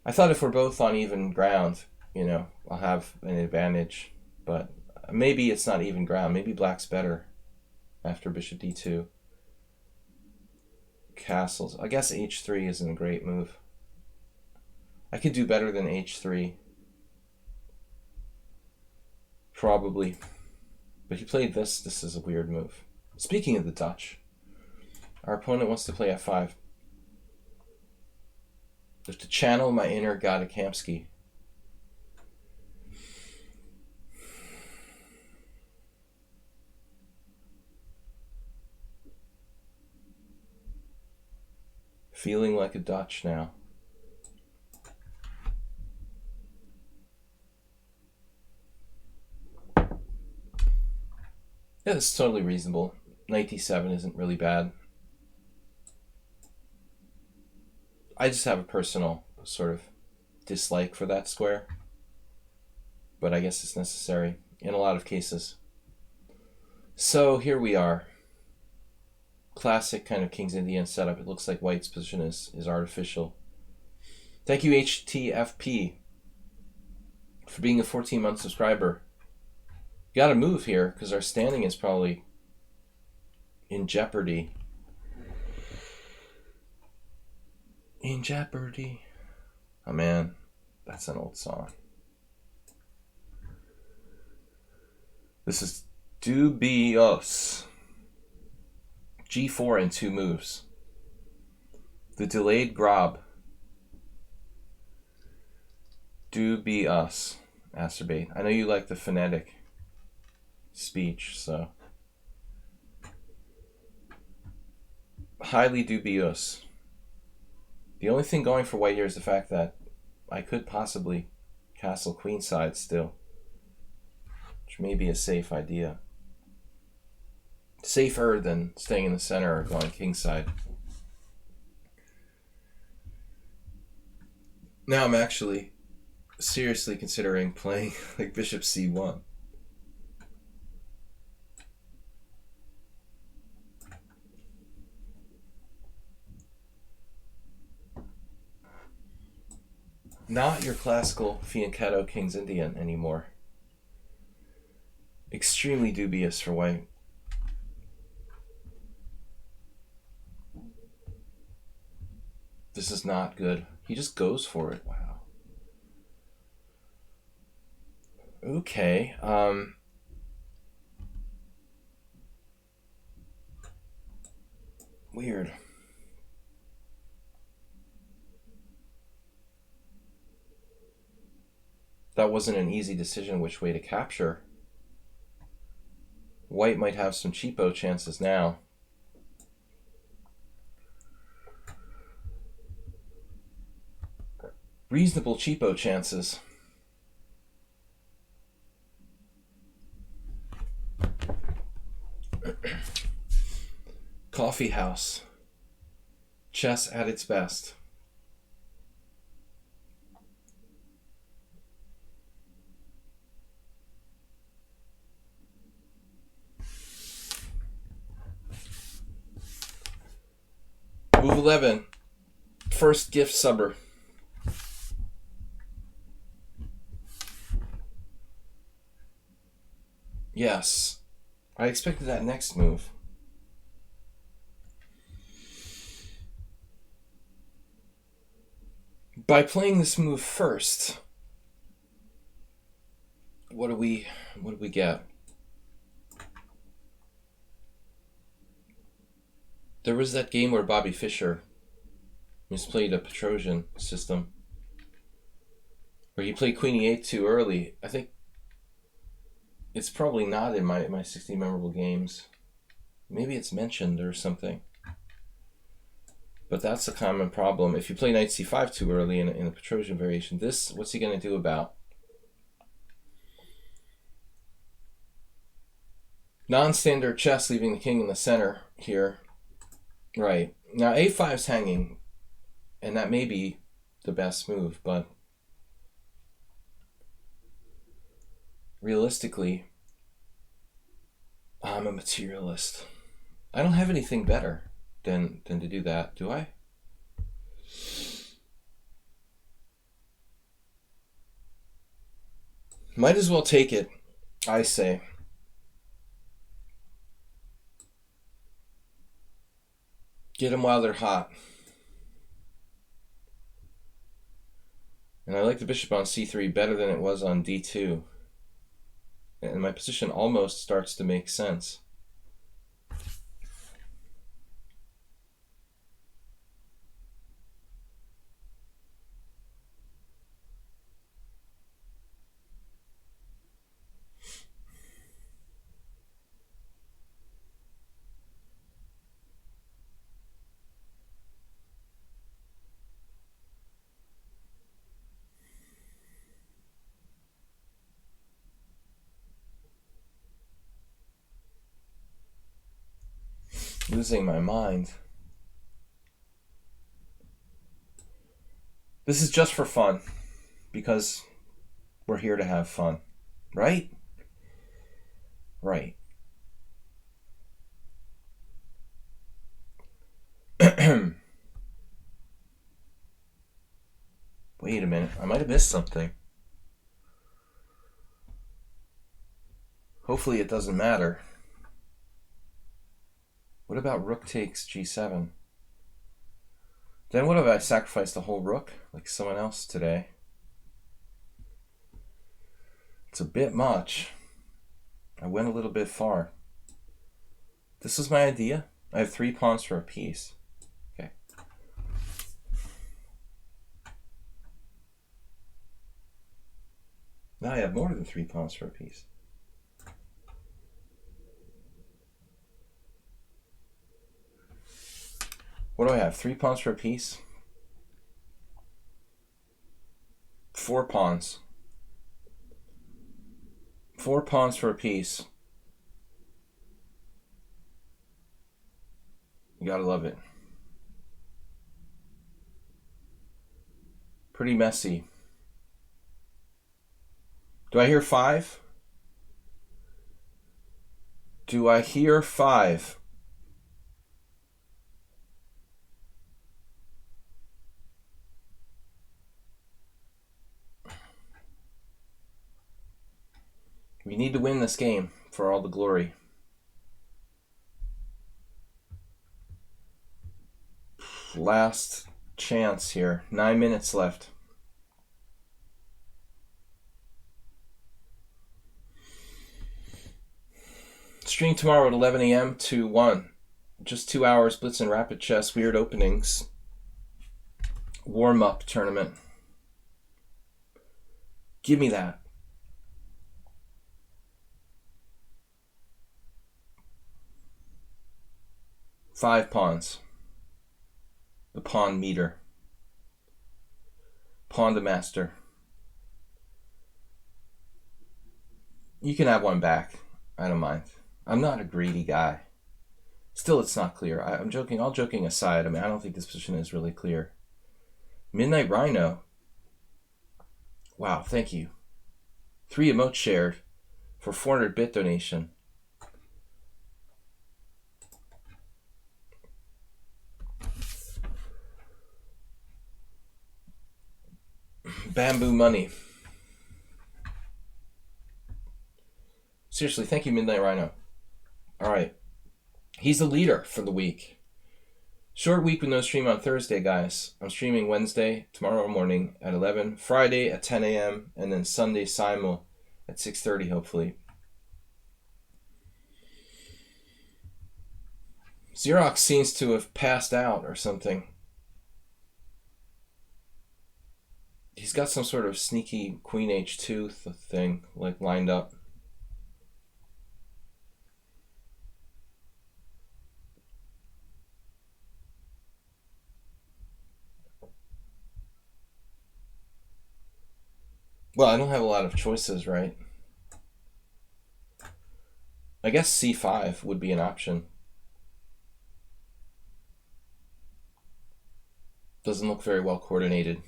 I thought if we're both on even ground, you know, I'll have an advantage, but maybe it's not even ground. Maybe black's better after bishop d2. Castles. I guess h3 isn't a great move. I could do better than h3. Probably. But he played this. This is a weird move. Speaking of the Dutch, our opponent wants to play f5. I have to channel my inner Gadakamsky. Feeling like a Dutch now. Yeah, this is totally reasonable. Knight d7 isn't really bad. I just have a personal sort of dislike for that square, but I guess it's necessary in a lot of cases. So here we are. Classic kind of King's Indian setup. It looks like white's position is artificial. Thank you, HTFP, for being a 14-month subscriber. Got to move here because our standing is probably in jeopardy. In jeopardy. Oh man, that's an old song. This is dubious. G4 in 2 moves. The delayed Grob. Dubious. Acerbate. I know you like the phonetic speech, so. Highly dubious. The only thing going for white here is the fact that I could possibly castle queenside still, which may be a safe idea. Safer than staying in the center or going kingside. Now I'm actually seriously considering playing like bishop c1. Not your classical fianchetto King's Indian anymore. Extremely dubious for white. This is not good. He just goes for it. Wow. Okay. Weird. That wasn't an easy decision which way to capture. White might have some cheapo chances now. Reasonable cheapo chances. Coffee house. Chess at its best. Move 11. First gift subber. Yes. I expected that next move. By playing this move first, what do we get? There was that game where Bobby Fischer misplayed a Petrosian system, where he played Queen E8 too early. I think it's probably not in my 60 memorable games. Maybe it's mentioned or something. But that's a common problem. If you play Knight C5 too early in a Petrosian variation, this, what's he going to do about? Non-standard chess, leaving the king in the center here. Right. Now A5's hanging, and that may be the best move, but realistically, I'm a materialist. I don't have anything better than to do that, do I? Might as well take it, I say. Get them while they're hot. And I like the bishop on c3 better than it was on d2. And my position almost starts to make sense. Losing my mind. This is just for fun, because we're here to have fun, right? Right. Wait a minute, I might have missed something. Hopefully it doesn't matter. What about rook takes g7? Then what if I sacrificed the whole rook, like someone else today? It's a bit much. I went a little bit far. This was my idea. I have 3 pawns for a piece. Okay. Now I have more than 3 pawns for a piece. What do I have? 3 pawns for a piece? 4 pawns. 4 pawns for a piece. You gotta love it. Pretty messy. Do I hear 5? Do I hear 5? We need to win this game for all the glory. Last chance here. 9 minutes left. Stream tomorrow at 11 a.m. to 1. Just 2 hours, Blitz and Rapid Chess, weird openings. Warm-up tournament. Give me that. Five pawns. The pawn meter. Pawnda Master. You can have one back. I don't mind. I'm not a greedy guy. Still, it's not clear. I'm joking. All joking aside, I mean, I don't think this position is really clear. Midnight Rhino. Wow, thank you. 3 emotes shared for 400 bit donation. Bamboo money. Seriously, thank you, Midnight Rhino. All right. He's the leader for the week. Short week with no stream on Thursday, guys. I'm streaming Wednesday, tomorrow morning at 11, Friday at 10 a.m., and then Sunday simul at 6:30, hopefully. Xerox seems to have passed out or something. He's got some sort of sneaky Queen H2 thing, like, lined up. Well, I don't have a lot of choices, right? I guess C5 would be an option. Doesn't look very well coordinated.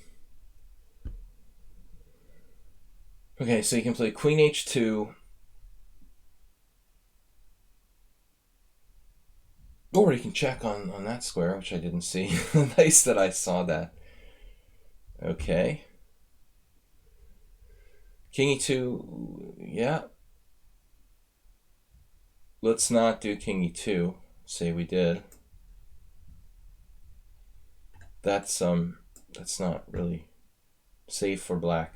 Okay, so you can play Queen H2. Or you can check on that square, which I didn't see. Nice that I saw that. Okay. King E2, yeah. Let's not do King E2. Say we did. That's not really safe for black.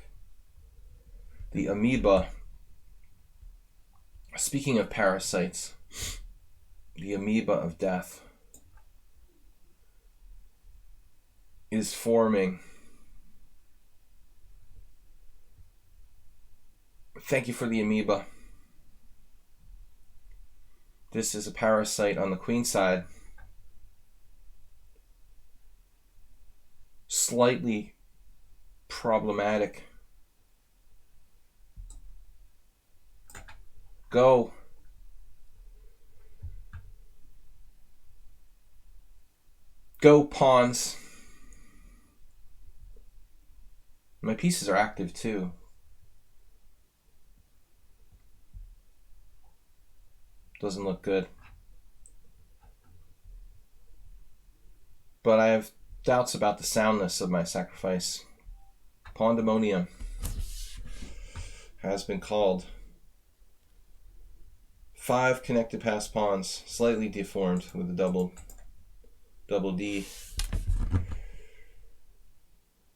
The amoeba. Speaking of parasites, the amoeba of death is forming. Thank you for the amoeba. This is a parasite on the queen side. Slightly problematic. Go. Go, pawns. My pieces are active too. Doesn't look good. But I have doubts about the soundness of my sacrifice. Pandemonium has been called. 5 connected pass pawns, slightly deformed with a double D.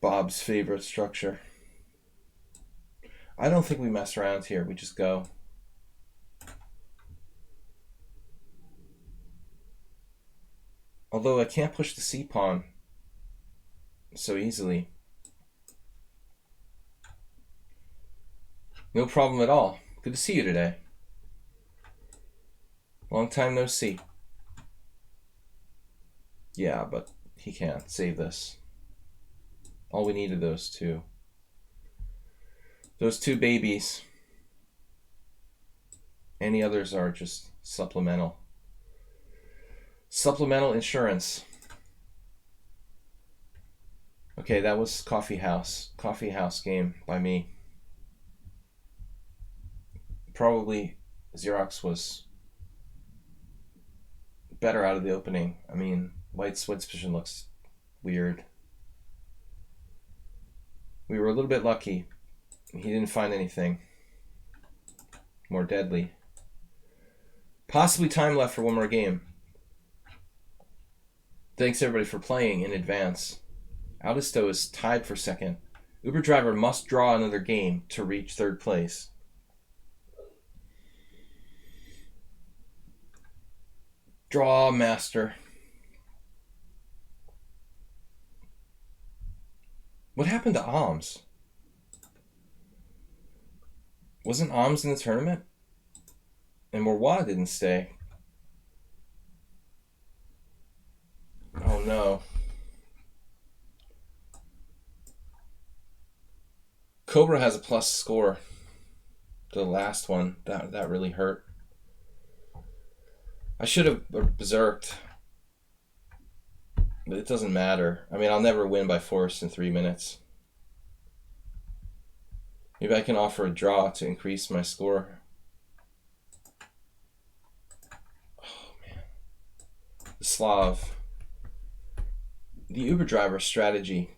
Bob's favorite structure. I don't think we mess around here. We just go. Although I can't push the C pawn so easily. No problem at all. Good to see you today. Long time no see. Yeah, but he can't save this. All we need are those two. Those two babies. Any others are just supplemental. Supplemental insurance. Okay, that was Coffee House. Coffee House game by me. Probably Xerox was better out of the opening. I mean, White's position looks weird. We were a little bit lucky. He didn't find anything more deadly. Possibly time left for one more game. Thanks everybody for playing in advance. Aldisto is tied for second. Uber Driver must draw another game to reach third place. Draw master. What happened to Alms? Wasn't Alms in the tournament? And Morwa didn't stay. Oh no. Cobra has a plus score. The last one. That really hurt. I should have berserked. But it doesn't matter. I mean, I'll never win by force in 3 minutes. Maybe I can offer a draw to increase my score. Oh, man. The Slav. The Uber driver strategy.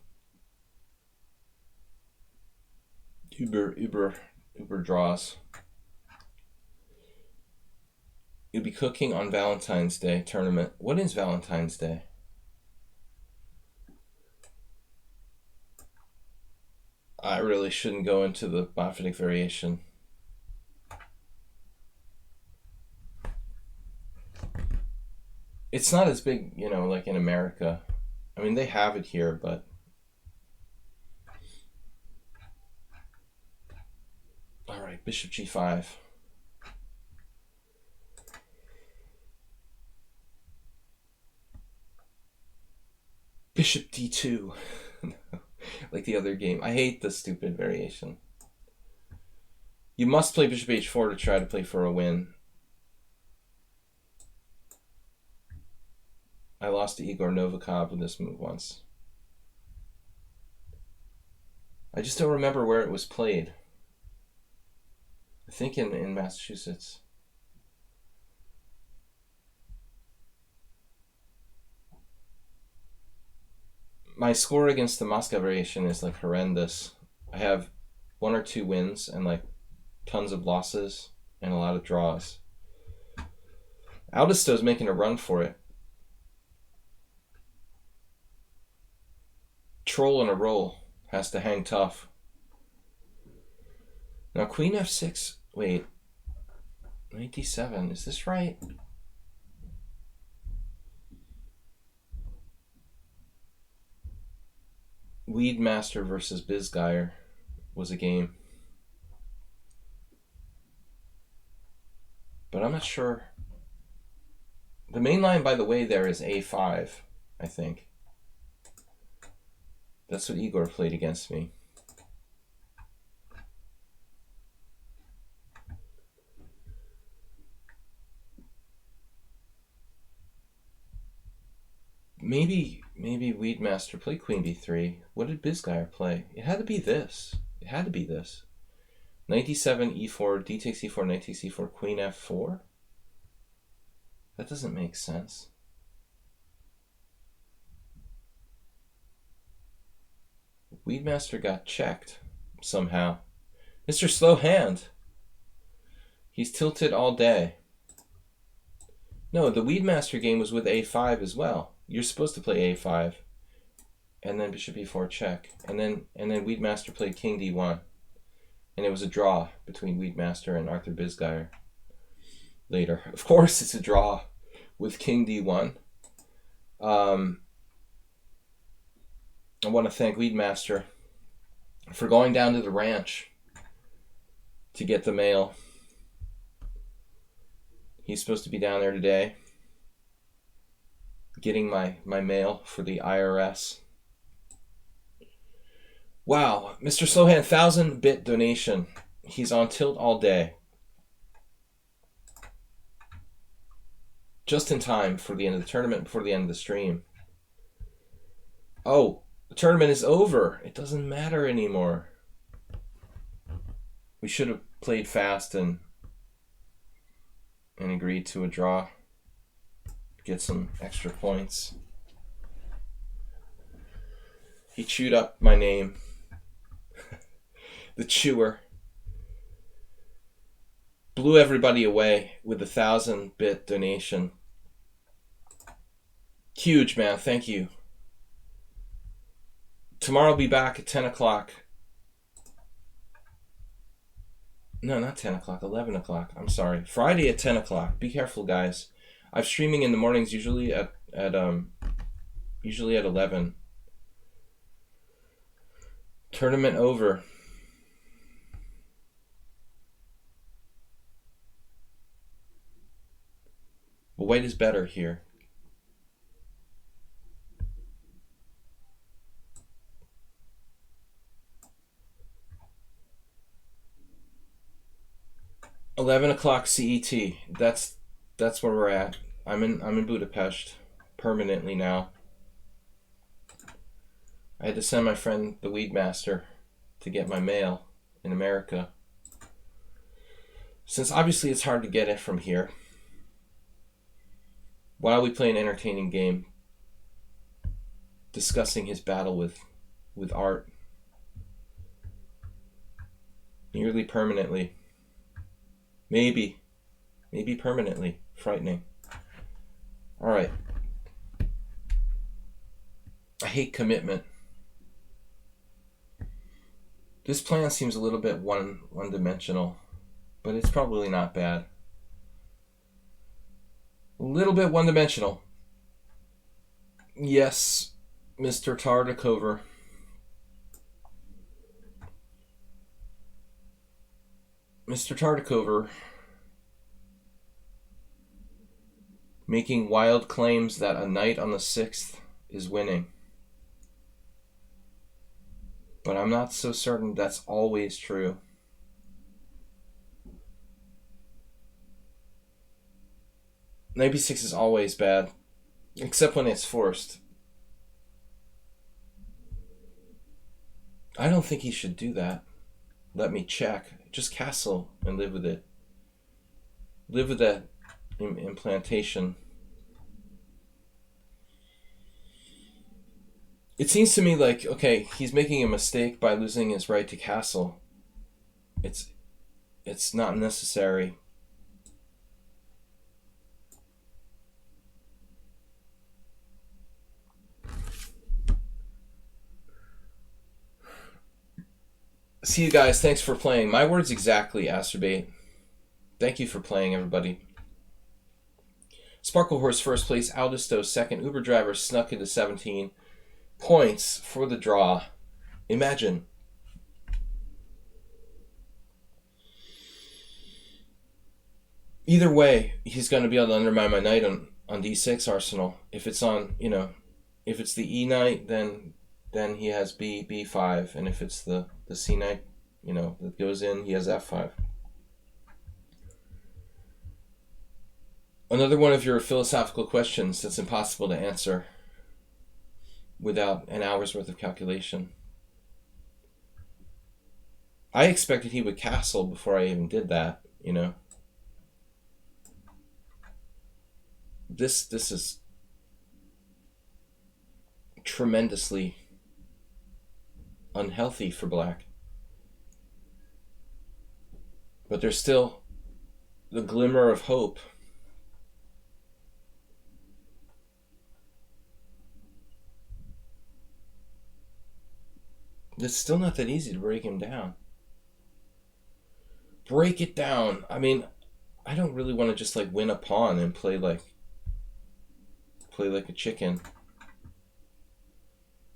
Uber draws. You'll be cooking on Valentine's Day tournament. What is Valentine's Day? I really shouldn't go into the Botvinnik variation. It's not as big, you know, like in America. I mean, they have it here, but... Alright, Bishop G5. Bishop D2. Like the other game. I hate the stupid variation. You must play Bishop H4 to try to play for a win. I lost to Igor Novikov with this move once. I just don't remember where it was played. I think in Massachusetts. My score against the Moscow variation is like horrendous. I have 1 or 2 wins and like tons of losses and a lot of draws. Aldisto's making a run for it. Troll in a roll has to hang tough. Now Queen F6, wait, 97, is this right? Weedmaster versus Bizguyer was a game. But I'm not sure. The main line, by the way, there is A5, I think. That's what Igor played against me. Maybe Weedmaster played Queen B3. What did Bizguyer play? It had to be this. It had to be this. Knight D7, E4, D takes E4, Knight takes E4, Queen F4? That doesn't make sense. Weedmaster got checked somehow. Mr. Slow Hand. He's tilted all day. No, the Weedmaster game was with A5 as well. You're supposed to play A5, and then Bishop E4 check, and then Weedmaster played King D1, and it was a draw between Weedmaster and Arthur Bizguyer. Later, of course, it's a draw with King D1. I want to thank Weedmaster for going down to the ranch to get the mail. He's supposed to be down there today getting my mail for the IRS. Wow, Mr. Slowhand, 1,000-bit donation. He's on tilt all day. Just in time for the end of the tournament, before the end of the stream. Oh, the tournament is over. It doesn't matter anymore. We should have played fast and agreed to a draw. Get some extra points. He chewed up my name. The chewer. Blew everybody away with a 1,000-bit donation. Huge, man. Thank you. Tomorrow I'll be back at 10 o'clock. No, not 10 o'clock. 11 o'clock. I'm sorry. Friday at 10 o'clock. Be careful, guys. I'm streaming in the mornings, usually at 11. Tournament over. But white is better here. $11 CET. That's where we're at. I'm in Budapest permanently now. I had to send my friend the Weed Master to get my mail in America. Since obviously it's hard to get it from here. While we play an entertaining game, discussing his battle with art nearly permanently. Maybe permanently. Frightening. Alright. I hate commitment. This plan seems a little bit one-dimensional, but it's probably not bad. A little bit one-dimensional. Yes, Mr. Tartakover. Mr. Tartakover making wild claims that a knight on the 6th is winning. But I'm not so certain that's always true. Knight b6 is always bad, except when it's forced. I don't think he should do that. Let me check. Just castle and live with it. Live with that implantation. It seems to me like, okay, he's making a mistake by losing his right to castle. It's not necessary. See you guys. Thanks for playing. My words exactly, Asterbait. Thank you for playing, everybody. Sparkle Horse first place. Aldisto second. Uber Driver snuck into 17 points for the draw. Imagine. Either way, he's going to be able to undermine my knight on d6 arsenal. If it's on, if it's the e knight, then he has b5, and if it's the c knight, that goes in, he has f5. Another one of your philosophical questions that's impossible to answer without an hour's worth of calculation. I expected he would castle before I even did that, This is tremendously unhealthy for black. But there's still the glimmer of hope. It's still not that easy to break him down. Break it down. I mean, I don't really want to just win a pawn and play like a chicken.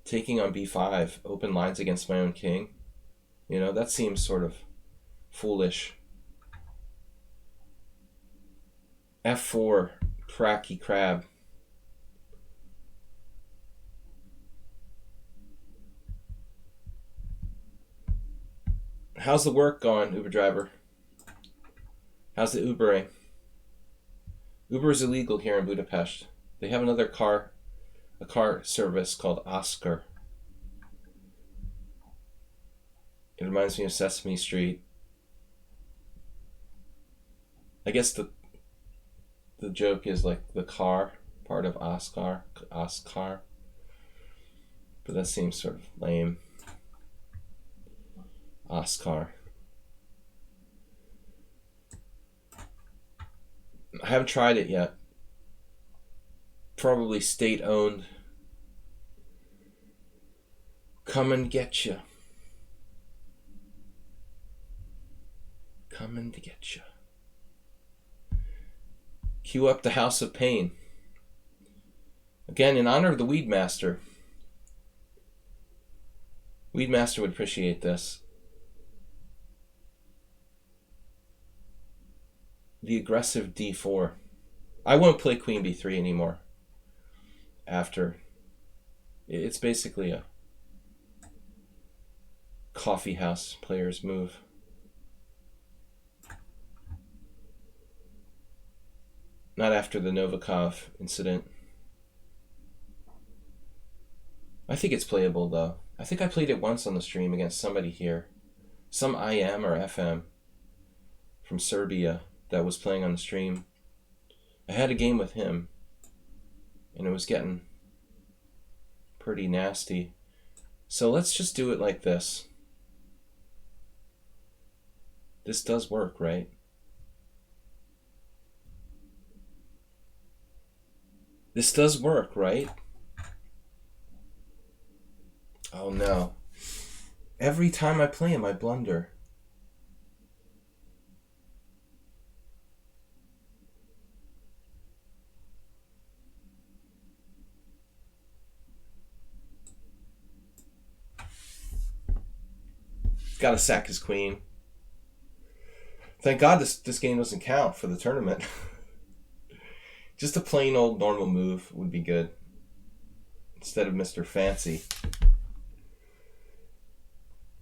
Taking on b5, open lines against my own king. That seems sort of foolish. f4, cracky crab. How's the work going, Uber driver? How's the Ubering? Uber is illegal here in Budapest. They have a car service called Oscar. It reminds me of Sesame Street. I guess the joke is like the car part of Oscar, but that seems sort of lame. Oscar. I haven't tried it yet. Probably state-owned. Come and get you. Coming to get you. Cue up the House of Pain. Again, in honor of the Weedmaster. Weedmaster would appreciate this. The aggressive d4. I won't play queen b3 anymore. After. It's basically a coffee house player's move. Not after the Novikov incident. I think it's playable though. I think I played it once on the stream against somebody here. Some IM or FM from Serbia that was playing on the stream. I had a game with him and it was getting pretty nasty. So let's just do it like this. This does work, right? This does work, right? Oh no. Every time I play him, I blunder. Gotta sack his queen. Thank God this game doesn't count for the tournament. Just a plain old normal move would be good. Instead of Mr. Fancy.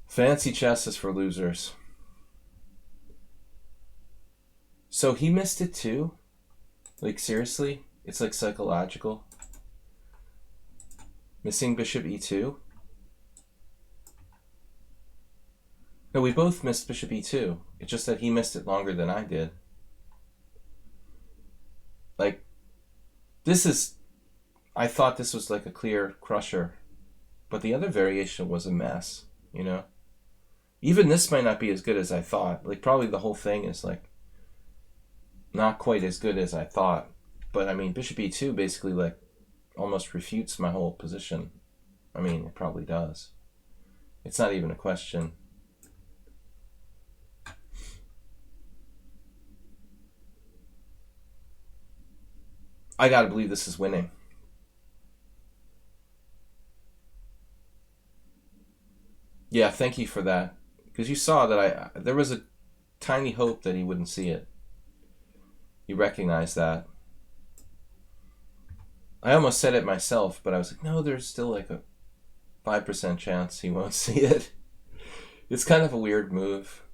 Fancy chess is for losers. So he missed it too? Like seriously? It's like psychological? Missing bishop e2? No, we both missed bishop e2. It's just that he missed it longer than I did. Like, this is... I thought this was like a clear crusher. But the other variation was a mess, you know? Even this might not be as good as I thought. Like, probably the whole thing is like not quite as good as I thought. But I mean, bishop e2 basically like almost refutes my whole position. I mean, it probably does. It's not even a question. I gotta believe this is winning. Yeah, thank you for that. Because you saw that there was a tiny hope that he wouldn't see it. You recognize that. I almost said it myself, but I was like, no, there's still like a 5% chance he won't see it. It's kind of a weird move.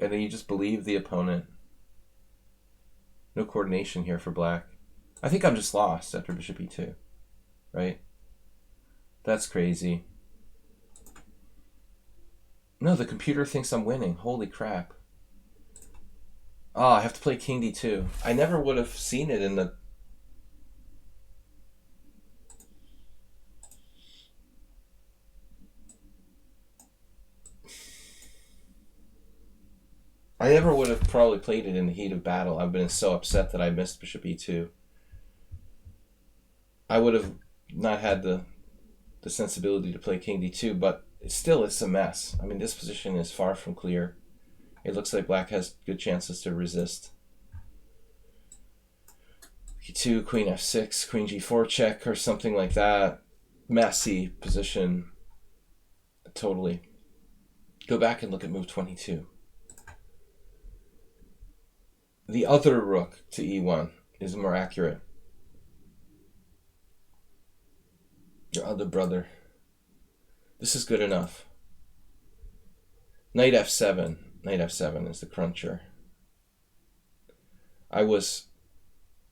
And then you just believe the opponent. No coordination here for black. I think I'm just lost after bishop e2. Right? That's crazy. No, the computer thinks I'm winning. Holy crap. Oh, I have to play king d2. I never would have seen it in the... I never would have probably played it in the heat of battle. I've been so upset that I missed bishop e2. I would have not had the sensibility to play king d2, but it's a mess. I mean, this position is far from clear. It looks like black has good chances to resist. e2, queen f6, queen g4 check, or something like that. Messy position. Totally. Go back and look at move 22. The other rook to e1 is more accurate. Your other brother. This is good enough. Knight f7. Knight f7 is the cruncher. I was...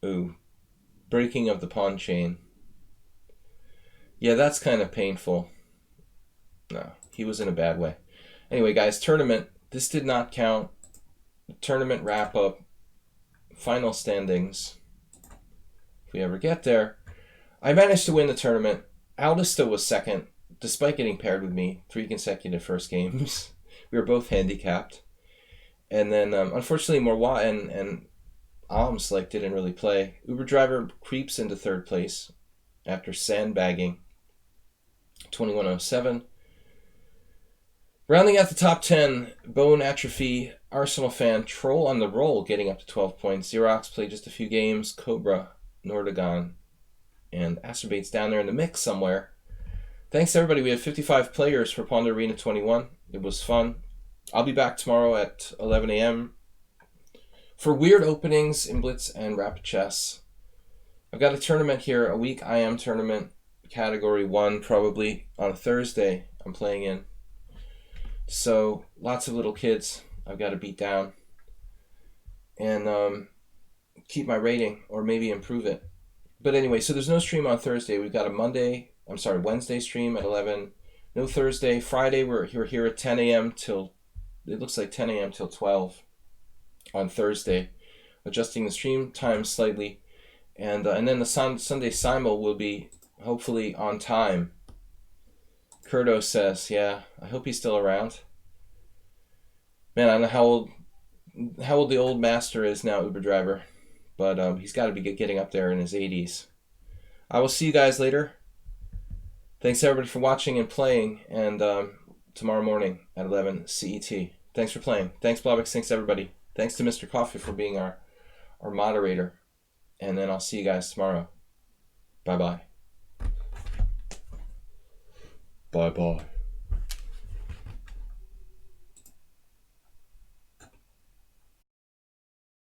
Ooh. Breaking of the pawn chain. Yeah, that's kind of painful. No, he was in a bad way. Anyway, guys, tournament. This did not count. Tournament wrap-up. Final standings. If we ever get there. I managed to win the tournament. Aldista was second, despite getting paired with me 3 consecutive first games. We were both handicapped. And then, unfortunately, Morwa and Alms didn't really play. Uber Driver creeps into third place after sandbagging. 2107. Rounding out the top 10, Bone Atrophy, Arsenal Fan, Troll on the Roll getting up to 12 points. Xerox played just a few games. Cobra, Nordagon, and Acerbate's down there in the mix somewhere. Thanks everybody. We had 55 players for Pawnda Arena 21. It was fun. I'll be back tomorrow at 11 a.m. for weird openings in Blitz and Rapid Chess. I've got a tournament here, a week IM tournament, category 1 probably, on a Thursday I'm playing in. So, lots of little kids I've got to beat down and keep my rating or maybe improve it. But anyway, so there's no stream on Thursday. We've got a Wednesday stream at 11. No Thursday. Friday, we're here at 10 a.m. till, it looks like 10 a.m. till 12 on Thursday. Adjusting the stream time slightly. And then the Sunday simul will be hopefully on time. Kurdo says, yeah, I hope he's still around. Man, I don't know how old the old master is now, Uber Driver. But he's got to be getting up there in his 80s. I will see you guys later. Thanks everybody for watching and playing. And tomorrow morning at 11 CET. Thanks for playing. Thanks, Blobix. Thanks, everybody. Thanks to Mr. Coffee for being our moderator. And then I'll see you guys tomorrow. Bye-bye. Bye-bye.